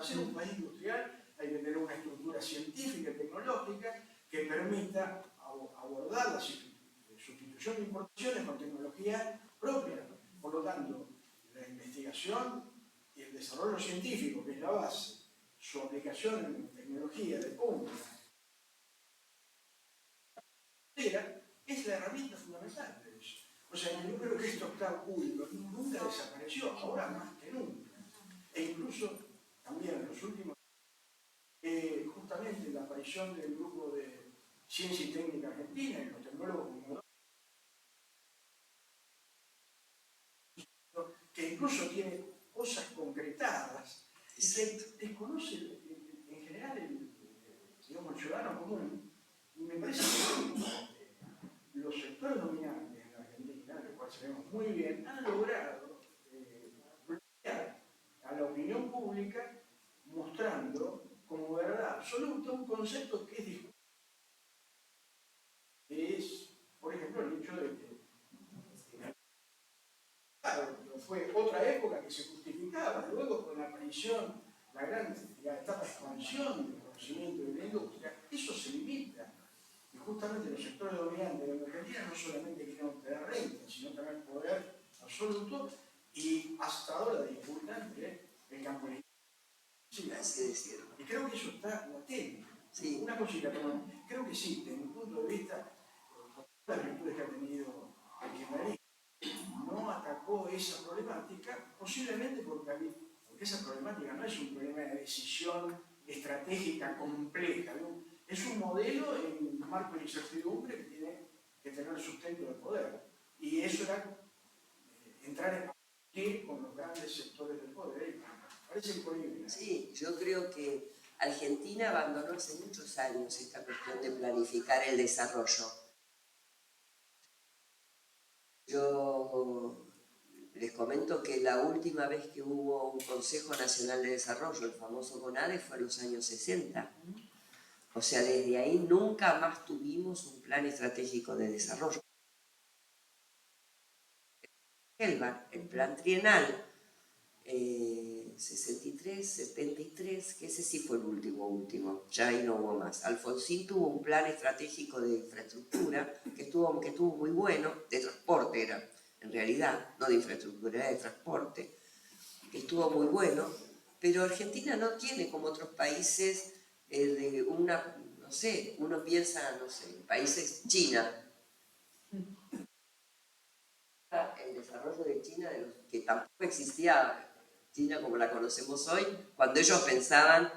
ser un país industrial hay que tener una estructura científica y tecnológica que permita abordar la sustitución de importaciones con tecnología propia. Por lo tanto, la investigación y el desarrollo científico, que es la base, su aplicación en tecnología de punta, es la herramienta fundamental de eso. O sea, yo creo que esto está oculto, nunca desapareció, ahora más que nunca. E incluso también en los últimos justamente la aparición del grupo de Ciencia y Técnica Argentina y los tecnólogos que incluso tiene cosas concretadas y que desconoce en general digamos, el ciudadano común. Y me parece que los sectores dominantes en la Argentina, lo cual sabemos muy bien, han logrado bloquear a la opinión pública mostrando como verdad absoluta un concepto que es discutible. Es, por ejemplo, el hecho de que fue otra época que se justificaba, luego con la aparición, la etapa de expansión del conocimiento de la industria, eso se limita. Y justamente los sectores dominantes de la Argentina no solamente quieren obtener renta, sino también poder absoluto y hasta ahora disputan entre el campo y y creo que eso está latente. Sí. Una cosita, pero creo que sí, desde mi punto de vista, con las virtudes que ha tenido el kirchnerismo, no atacó esa problemática, posiblemente porque esa problemática no es un problema de decisión estratégica compleja, ¿no? Es un modelo en un marco de incertidumbre que tiene que tener sustento de poder. Y eso era entrar en qué con los grandes sectores del poder. Parece imposible. Sí, yo creo que Argentina abandonó hace muchos años esta cuestión de planificar el desarrollo. Yo les comento que la última vez que hubo un Consejo Nacional de Desarrollo, el famoso CONADE, fue en los años 60. O sea, desde ahí nunca más tuvimos un plan estratégico de desarrollo. El plan trienal 63-73, que ese sí fue el último, ya ahí no hubo más. Alfonsín tuvo un plan estratégico de infraestructura que estuvo muy bueno, de transporte era, en realidad, no de infraestructura, de transporte, que estuvo muy bueno, pero Argentina no tiene como otros países de una, no sé, uno piensa, no sé, en países China. El desarrollo de China, que tampoco existía China como la conocemos hoy, cuando ellos pensaban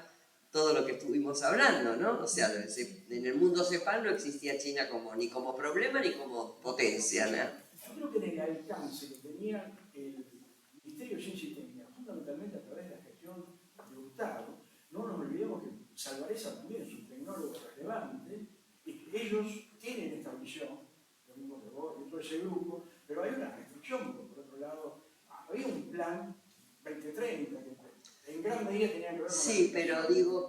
todo lo que estuvimos hablando, ¿no? O sea, en el mundo CEPAL no existía China ni como problema ni como potencia, ¿no? Yo creo que en el alcance que tenía el Ministerio de Ciencia y Técnica, fundamentalmente a través de la gestión de Hurtado, no nos olvidemos que Salvarezza también es un tecnólogo relevante, y ellos tienen esta visión, lo mismo que vos y todo ese grupo, pero hay una restricción, porque por otro lado, había un plan 2030 que en gran medida tenía que ver con sí, pero digo,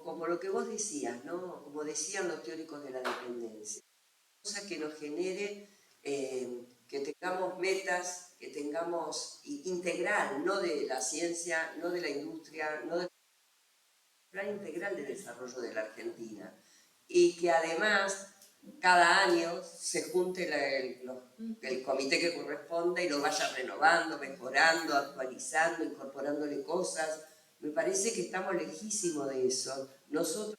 como lo que vos decías, ¿no? Como decían los teóricos de la dependencia, cosa que nos genere que tengamos metas, que tengamos integral, no de la ciencia, no de la industria, no del plan integral de desarrollo de la Argentina. Y que además cada año se junte el comité que corresponde y lo vaya renovando, mejorando, actualizando, incorporándole cosas. Me parece que estamos lejísimos de eso. Nosotros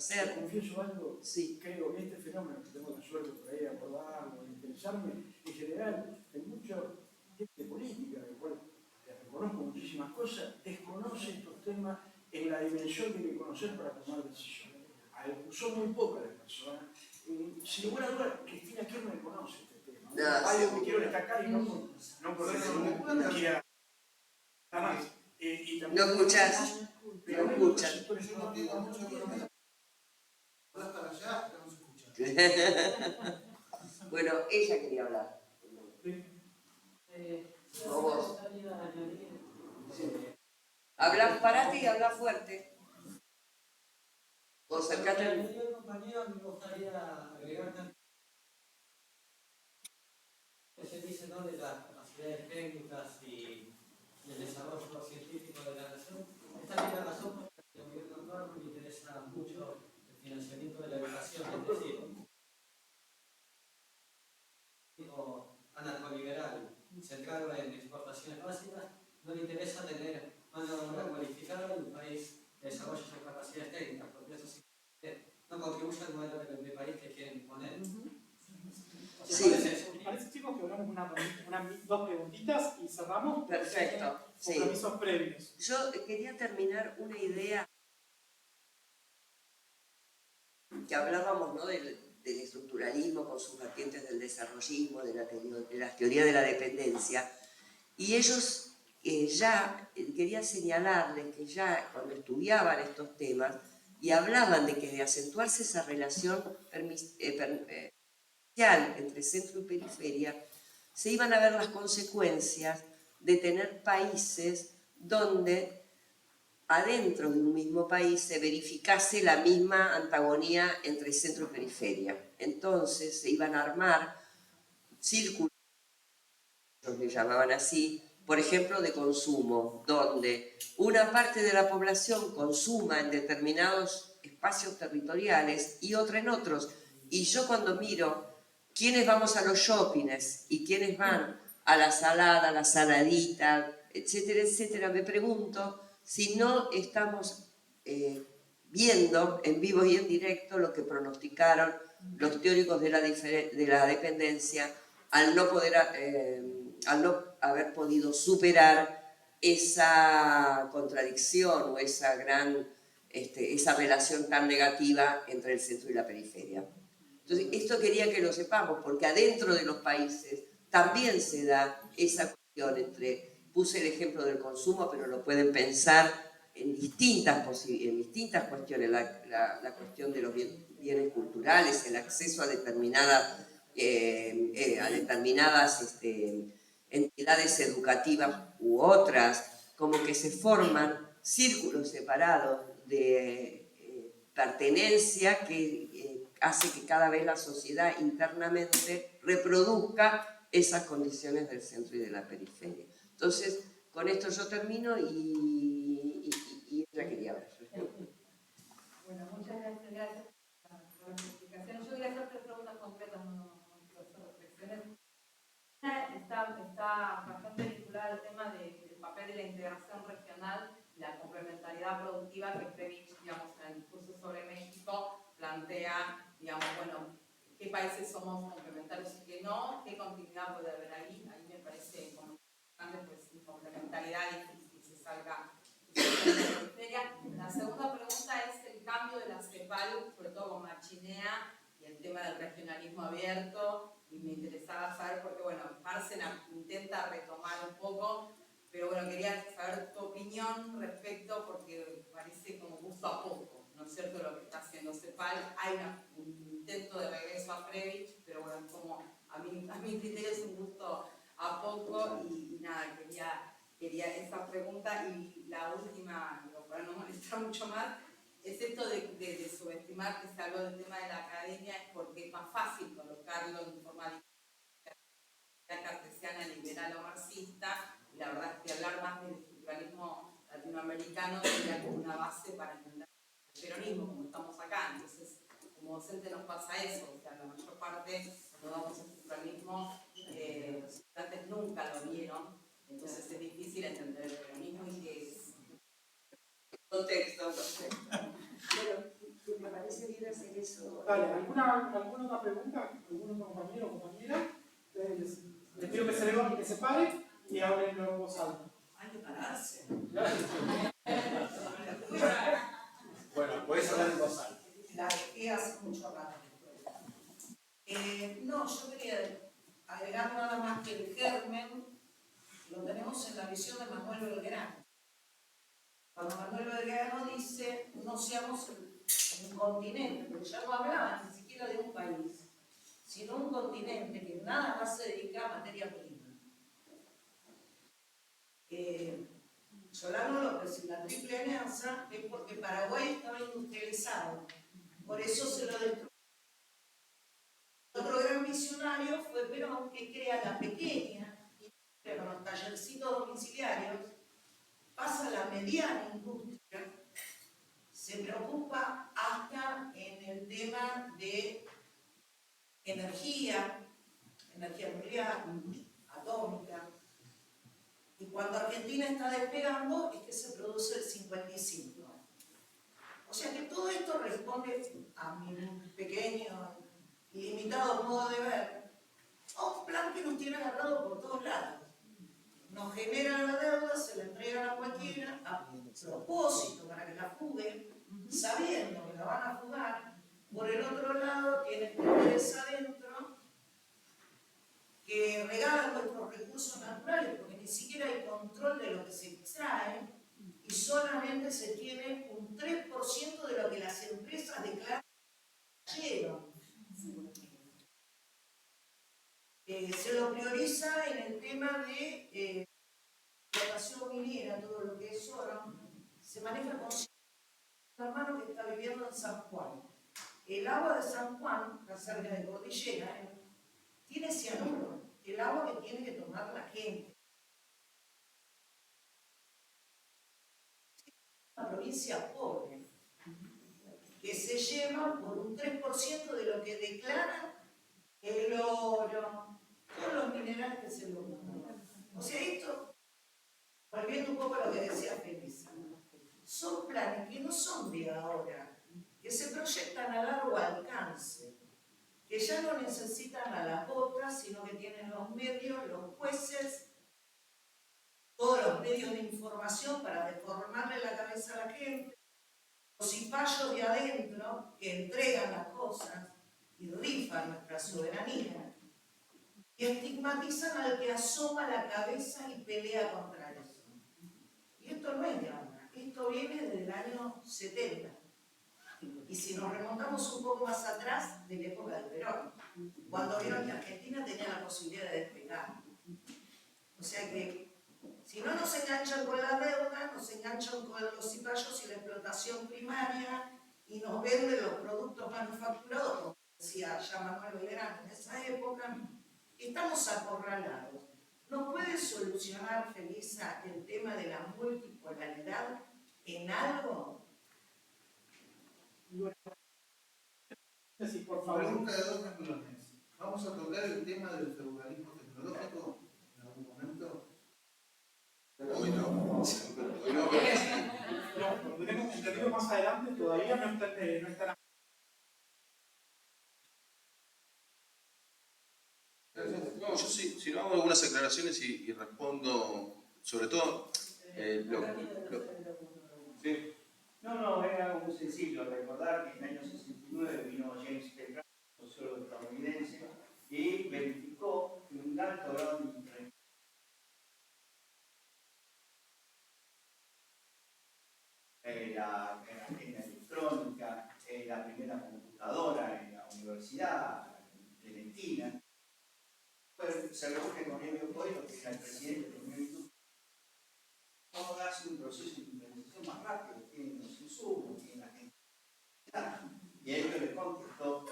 Te confieso algo, sí. creo que este fenómeno, que tengo la suerte por ahí de abordarlo, de interesarme, en general, en mucha gente política, de cual reconozco muchísimas cosas, desconoce estos temas en la dimensión que hay que conocer para tomar decisiones. Son muy pocas las personas. Sin ninguna duda, Cristina Kirchner conoce este tema. No, Algo que quiero destacar y no por eso quiera nada más. Y No también escuchas, pero no hay otros escuchas. sectores económicos que no tienen. Bueno, ella quería hablar. O vos. Habla, parate y habla fuerte. O acercate al... compañero, me gustaría agregar que se dice, ¿no?, de las capacidades técnicas y el desarrollo científico de la nación. Esta es la razón por la que el gobierno actual me interesa mucho el financiamiento de la educación, es decir, anarcoliberal, centrado en exportaciones básicas, no le interesa tener mano de obra cualificada en un país que desarrolle sus capacidades técnicas, porque eso sí no contribuye al modelo de país que quieren imponer. Sí. Parece, chicos, que hablamos dos preguntitas y cerramos. Perfecto. Sí. Compromisos previos. Yo quería terminar una idea que hablábamos, ¿no?, del estructuralismo con sus vertientes del desarrollismo, de la teoría de la dependencia, y ellos quería señalarles que ya cuando estudiaban estos temas y hablaban de que de acentuarse esa relación entre centro y periferia, se iban a ver las consecuencias de tener países donde adentro de un mismo país se verificase la misma antagonía entre centro y periferia. Entonces se iban a armar círculos, que llamaban así, por ejemplo, de consumo, donde una parte de la población consuma en determinados espacios territoriales y otra en otros. Y yo cuando miro quiénes vamos a los shoppings y quiénes van a la salada, a la saladita, etcétera, etcétera, me pregunto si no estamos viendo en vivo y en directo lo que pronosticaron los teóricos de la dependencia al no haber podido superar esa contradicción o esa relación tan negativa entre el centro y la periferia. Entonces, esto quería que lo sepamos, porque adentro de los países también se da esa cuestión puse el ejemplo del consumo, pero lo pueden pensar en distintas cuestiones, la cuestión de los bienes culturales, el acceso a determinadas entidades educativas u otras, como que se forman círculos separados de pertenencia que hace que cada vez la sociedad internamente reproduzca esas condiciones del centro y de la periferia. Entonces, con esto yo termino y ella quería ver. Bueno, muchas gracias por la explicación. Yo voy a hacer tres preguntas concretas, no reflexiones. está bastante vinculada al tema del papel de la integración regional y la complementariedad productiva que Previch, digamos, en el discurso sobre México plantea, digamos, bueno, qué países somos complementarios y qué no, qué continuidad puede haber ahí. Ahí me parece como importante, pues, complementariedad y que se salga de la periferia. La segunda pregunta es el cambio de la CEPAL, sobre todo con Machinea, y el tema del regionalismo abierto, y me interesaba saber, porque bueno, Bárcena intenta retomar un poco, pero bueno, quería saber tu opinión respecto, porque parece como gusto a poco, ¿no es cierto?, lo que está haciendo CEPAL. Hay un intento de regreso a Previch, pero bueno, como a mi criterio es un gusto a poco, y nada, quería esa pregunta. Y la última, digo, para no molestar mucho más, es esto de subestimar que se habló del tema de la academia, es porque es más fácil colocarlo en forma cartesiana, liberal o marxista, y la verdad es que hablar más del estructuralismo latinoamericano sería como una base para entender el peronismo, como estamos acá. Entonces, como docente nos pasa eso, o sea, la mayor parte, cuando damos estructuralismo, los estudiantes nunca lo vieron, entonces es difícil entender el peronismo y que es contexto. Pero me parece bien hacer eso. Dale, ¿alguna otra pregunta? ¿Algún otro compañero o compañera? Les pido que que se paren y hablen en voz alta. Hay que pararse. Bueno, puedes hablar en voz alta. La dejé hace mucho rato. No, yo quería agregar nada más que el germen lo tenemos en la visión de Manuel Belgrano. Cuando Manuel Belgrano dice no seamos un continente, porque ya no hablaba ni siquiera de un país, sino un continente que nada más se dedica a materia prima. Solano López y la Triple Alianza es porque Paraguay estaba industrializado, por eso se lo destruyó. Otro gran visionario fue Perón, que crea la pequeña industria con los tallercitos domiciliarios, pasa a la mediana industria, se preocupa hasta en el tema de energía nuclear, atómica, y cuando Argentina está despegando es que se produce el 55. O sea que todo esto responde a mi pequeño y limitado modo de ver a un plan que nos tiene agarrado por todos lados. Nos generan la deuda, se la entregan a cualquiera, a propósito, para que la fuguen, sabiendo que la van a fugar. Por el otro lado, tienen poderes adentro que regalan nuestros recursos naturales, porque ni siquiera hay control de lo que se extrae, y solamente se tiene un 3% de lo que las empresas declaran que llevan. Se lo prioriza en el tema de explotación minera, todo lo que es oro, se maneja con un hermano que está viviendo en San Juan. El agua de San Juan, está cerca de Cordillera, tiene cianuro, el agua que tiene que tomar la gente. Una provincia pobre, que se lleva por un 3% de lo que declaran el oro, todos los minerales que se lo buscan. O sea, esto, volviendo un poco a lo que decía Felisa, son planes que no son de ahora, que se proyectan a largo alcance, que ya no necesitan a las otras, sino que tienen los medios, los jueces, todos los medios de información para deformarle la cabeza a la gente, los cipayos de adentro que entregan las cosas y rifan nuestra soberanía, y estigmatizan al que asoma la cabeza y pelea contra eso. Y esto no es de ahora, esto viene desde el año 70. Y si nos remontamos un poco más atrás, de la época del Perón, cuando vieron que Argentina tenía la posibilidad de despegar. O sea que, si no nos enganchan con la deuda, nos enganchan con los cipayos y la explotación primaria, y nos venden los productos manufacturados, como decía ya Manuel Belgrano en esa época, estamos acorralados. ¿Nos puede solucionar, Felisa, el tema de la multipolaridad en algo? Sí, por favor. Pregunta de dos renglones. Vamos a tocar el tema del feudalismo tecnológico. algunas aclaraciones y respondo, sobre todo, sí. No, era muy sencillo recordar que en el año 69 vino James Petrarch, sociólogo estadounidense, y verificó que un alto grado de interacción la agenda electrónica, la primera computadora en la universidad clementina. Pues se reúne con Emilio Coelho, que era el presidente de la Unión Industrial. Vamos a hacer un proceso de implementación más rápido, tienen los insumos, tienen la gente. Y Elio le contestó: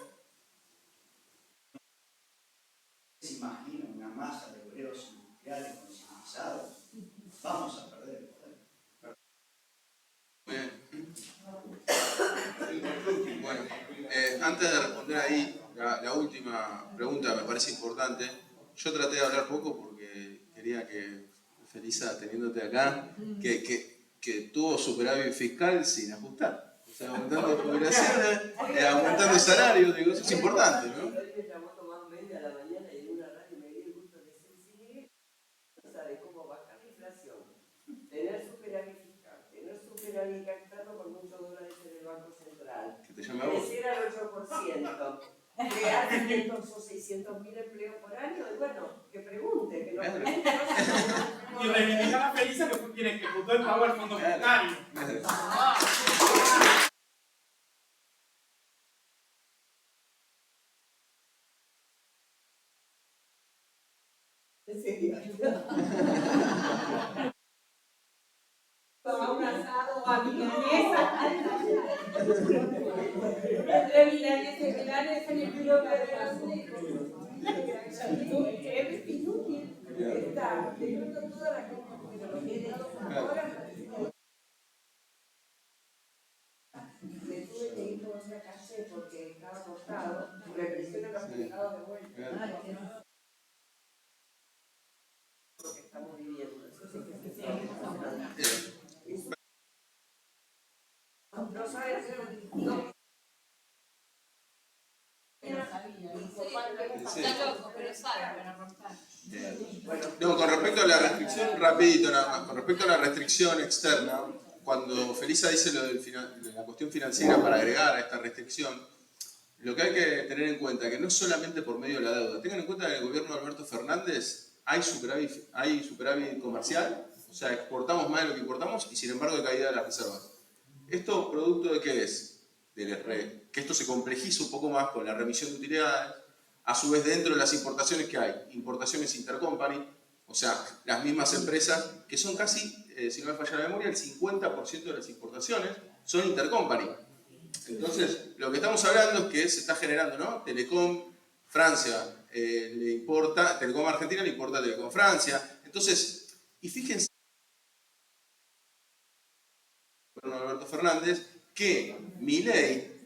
¿se imagina una masa de obreros industriales concientizados? Vamos a perder el poder. Bueno, antes de responder ahí, la última pregunta me parece importante. Yo traté de hablar poco porque quería que Felisa, teniéndote acá, que tuvo superávit fiscal sin ajustar. O sea, aumentando jubilaciones, aumentando salarios, digo, eso es importante, ¿no? Hoy me llamó Tomás Méndez a la mañana y en una radio me dio el gusto de decir: si Miguel no sabe cómo bajar la inflación, tener superávit fiscal, tener superávit externo con muchos dólares en el Banco Central, Que te llame a vos. crecer al 8%, crear 500 o 600 mil empleos por año, y bueno, que pregunte, que no pregunte. Y reivindicar a Felisa, que fue quien ejecutó el pago al Fondo Monetario. En serio. A un asado o a milanesa. Entre milanesa y milanesa en el club de los negros. Es inútil. Está teniendo toda la tecnología ahora. Me tuve que ir por otra calle porque estaba acostado. Represión en los juzgados de vuelta. Lo que estamos viviendo. Eso sí que se no sabe hacer no. No, con respecto a la restricción, rapidito nada más, con respecto a la restricción externa, cuando Felisa dice lo de la cuestión financiera para agregar a esta restricción, lo que hay que tener en cuenta es que no solamente por medio de la deuda, tengan en cuenta que en el gobierno de Alberto Fernández hay superávit comercial, o sea, exportamos más de lo que importamos y sin embargo hay caída de las reservas. ¿Esto producto de qué es? Que esto se complejiza un poco más con la remisión de utilidades, a su vez dentro de las importaciones que hay, importaciones intercompany, o sea, las mismas empresas que son casi, si no me falla la memoria, el 50% de las importaciones son intercompany. Entonces, lo que estamos hablando es que se está generando, ¿no? Telecom Francia le importa, Telecom Argentina le importa a Telecom Francia. Entonces, y fíjense, Alberto Fernández, que Milei,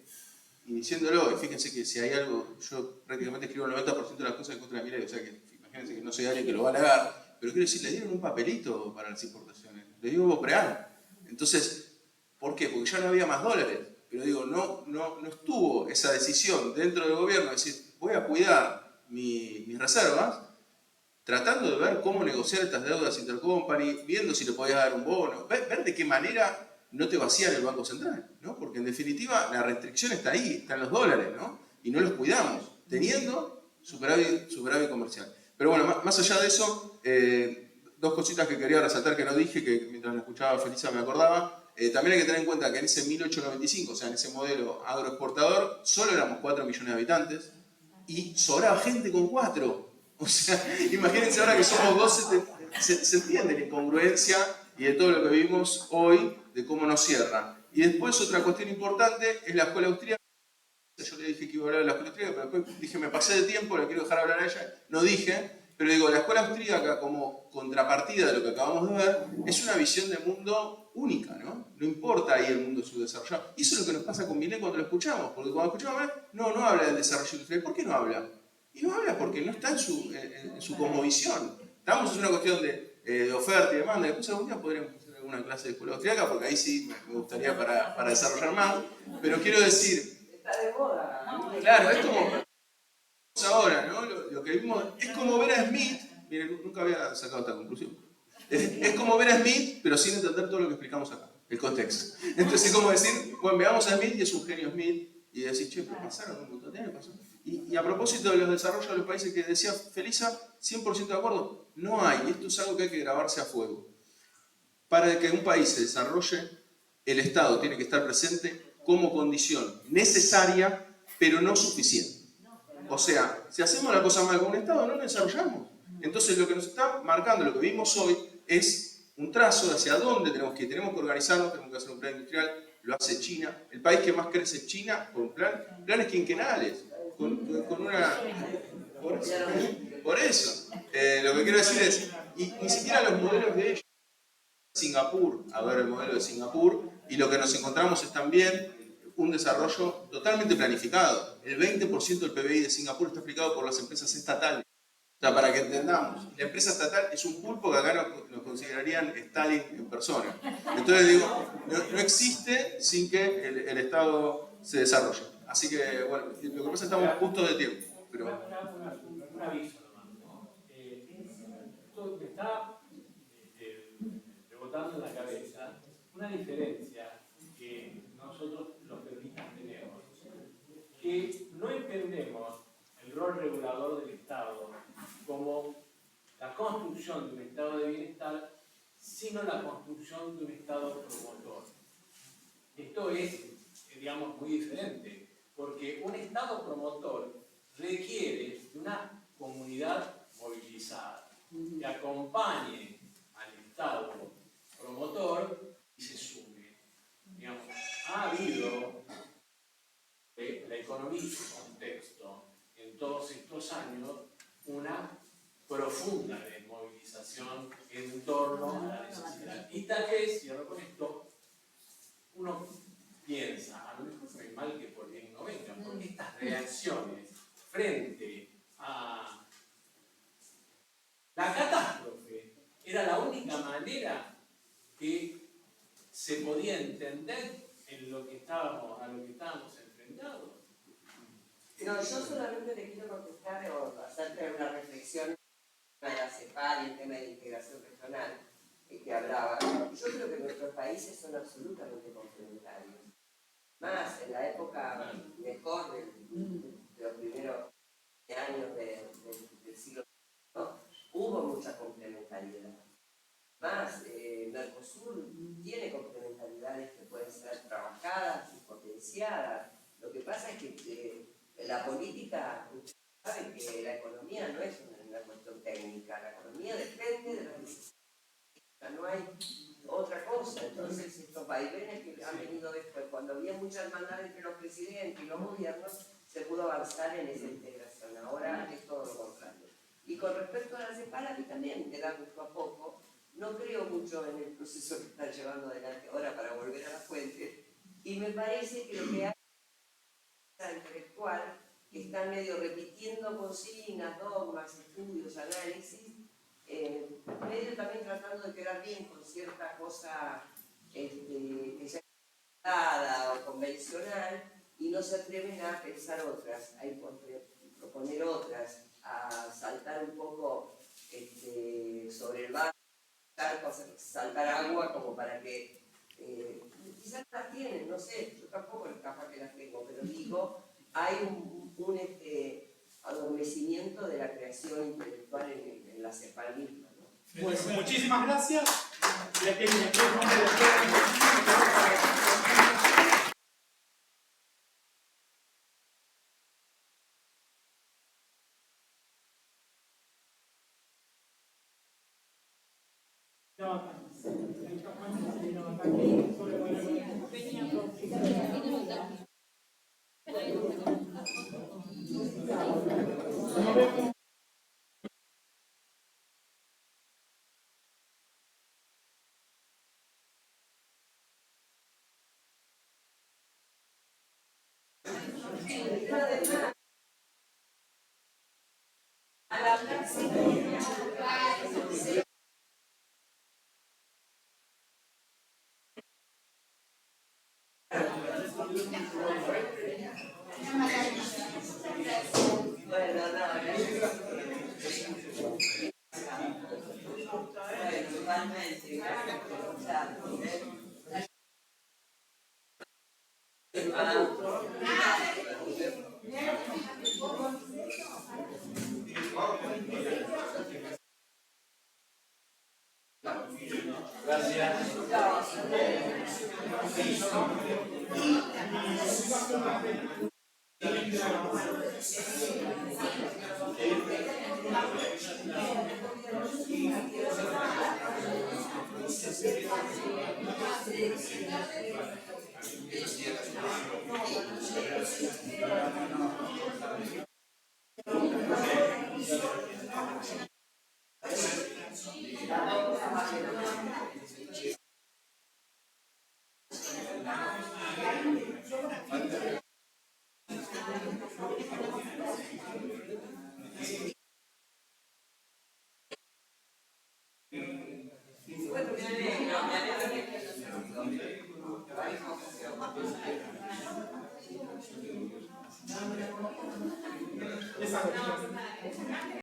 y diciéndolo, y fíjense que si hay algo, yo prácticamente escribo el 90% de las cosas en contra de Milei, o sea que imagínense que no soy alguien que lo va a alegar, pero quiero decir, le dieron un papelito para las importaciones, le dio Evo Preal. Entonces, ¿por qué? Porque ya no había más dólares. Pero digo, no estuvo esa decisión dentro del gobierno de decir, voy a cuidar mis reservas, tratando de ver cómo negociar estas deudas intercompany, viendo si le podías dar un bono, ver de qué manera no te vacían el Banco Central, ¿no? Porque en definitiva la restricción está ahí, están los dólares, ¿no? Y no los cuidamos, teniendo superávit comercial. Pero bueno, más allá de eso, dos cositas que quería resaltar que no dije, que mientras la escuchaba Felisa me acordaba. También hay que tener en cuenta que en ese 1895, o sea, en ese modelo agroexportador, solo éramos 4 millones de habitantes y sobraba gente con 4. O sea, imagínense ahora que somos 12, se entiende la incongruencia y de todo lo que vivimos hoy, de cómo nos cierra. Y después otra cuestión importante es la escuela austríaca. Yo le dije que iba a hablar de la escuela austríaca, pero después dije, me pasé de tiempo, la quiero dejar hablar a ella. No dije, pero digo, la escuela austríaca como contrapartida de lo que acabamos de ver, es una visión de mundo única, ¿no? No importa ahí el mundo subdesarrollado. Y eso es lo que nos pasa con Milei cuando lo escuchamos, porque cuando escuchamos a Milei, no habla del desarrollo industrial. ¿Por qué no habla? Y no habla porque no está en su cosmovisión. Estamos en una cuestión de oferta y demanda. Después algún día podríamos hacer alguna clase de escuela austríaca, porque ahí sí me gustaría para desarrollar más. Pero quiero decir... Está de moda. Claro, es como... ahora, ¿no? Lo que vimos es como ver a Smith Miren, nunca había sacado esta conclusión. Es como ver a Smith, pero sin entender todo lo que explicamos acá, el contexto. Entonces es como decir, bueno, veamos a Smith y es un genio Smith, y decir, che, pero pasaron un montón de años, pasó. Y a propósito de los desarrollos de los países que decía Felisa, 100% de acuerdo, no hay, y esto es algo que hay que grabarse a fuego. Para que un país se desarrolle, el Estado tiene que estar presente como condición necesaria, pero no suficiente. O sea, si hacemos la cosa mal con un Estado, no nos desarrollamos. Entonces lo que nos está marcando, lo que vimos hoy, es un trazo de hacia dónde tenemos que ir. Tenemos que organizarnos, tenemos que hacer un plan industrial, lo hace China. El país que más crece es China, con planes quinquenales, con una... Por eso. Lo que quiero decir es, y ni siquiera los modelos de ellos, Singapur, a ver el modelo de Singapur, y lo que nos encontramos es también un desarrollo totalmente planificado. El 20% del PBI de Singapur está explicado por las empresas estatales. O sea, para que entendamos, la empresa estatal es un pulpo que acá nos considerarían Stalin en persona. Entonces digo, no existe sin que el Estado se desarrolle. Así que, bueno, lo que pasa es que estamos justos de tiempo. Pero... Un aviso nomás, ¿no? Esto me está rebotando en la cabeza una diferencia que nosotros los peronistas tenemos, que no entendemos el rol regulador del Estado como la construcción de un estado de bienestar, sino la construcción de un estado promotor. Esto es, digamos, muy diferente, porque un estado promotor requiere de una comunidad movilizada, que acompañe al estado promotor y se sume. Digamos, ha habido la economía y su contexto en todos estos años una profunda desmovilización en torno a la necesidad. Y tal vez, cierro con esto, uno piensa, a lo mejor no hay mal que por bien no venga, porque estas reacciones frente a la catástrofe era la única manera que se podía entender en lo que estábamos, a lo que estábamos enfrentados. No, yo solamente le quiero contestar o hacerte una reflexión de la CEPAL y el tema de la integración regional que hablaba. Yo creo que nuestros países son absolutamente complementarios. Más en la época mejor de los primeros años del siglo XX, hubo mucha complementariedad. Más, Mercosur tiene complementariedades que pueden ser trabajadas y potenciadas. Lo que pasa es que la política, usted sabe que la economía no es una cuestión técnica, la economía depende de las necesidades, no hay otra cosa. Entonces estos vaivenes que han venido después, cuando había mucha hermandad entre los presidentes y los gobiernos, se pudo avanzar en esa integración. Ahora es todo lo contrario. Y con respecto a la CEPAL, a mí también me da gusto a poco. No creo mucho en el proceso que están llevando adelante ahora para volver a la fuente. Y me parece que lo que hay es intelectual, que están medio repitiendo consignas, dogmas, estudios, análisis, medio también tratando de quedar bien con cierta cosa que ya es dada o convencional, y no se atreven a pensar otras, a proponer otras, a saltar un poco sobre el barco, saltar agua como para que quizás las tienen, no sé, yo tampoco capaz que las tengo, pero digo, hay un adormecimiento de la creación intelectual en la CEPAL misma, ¿no? Bueno, muchísimas gracias. Bueno, no, Bueno, igualmente. Esa cuestión.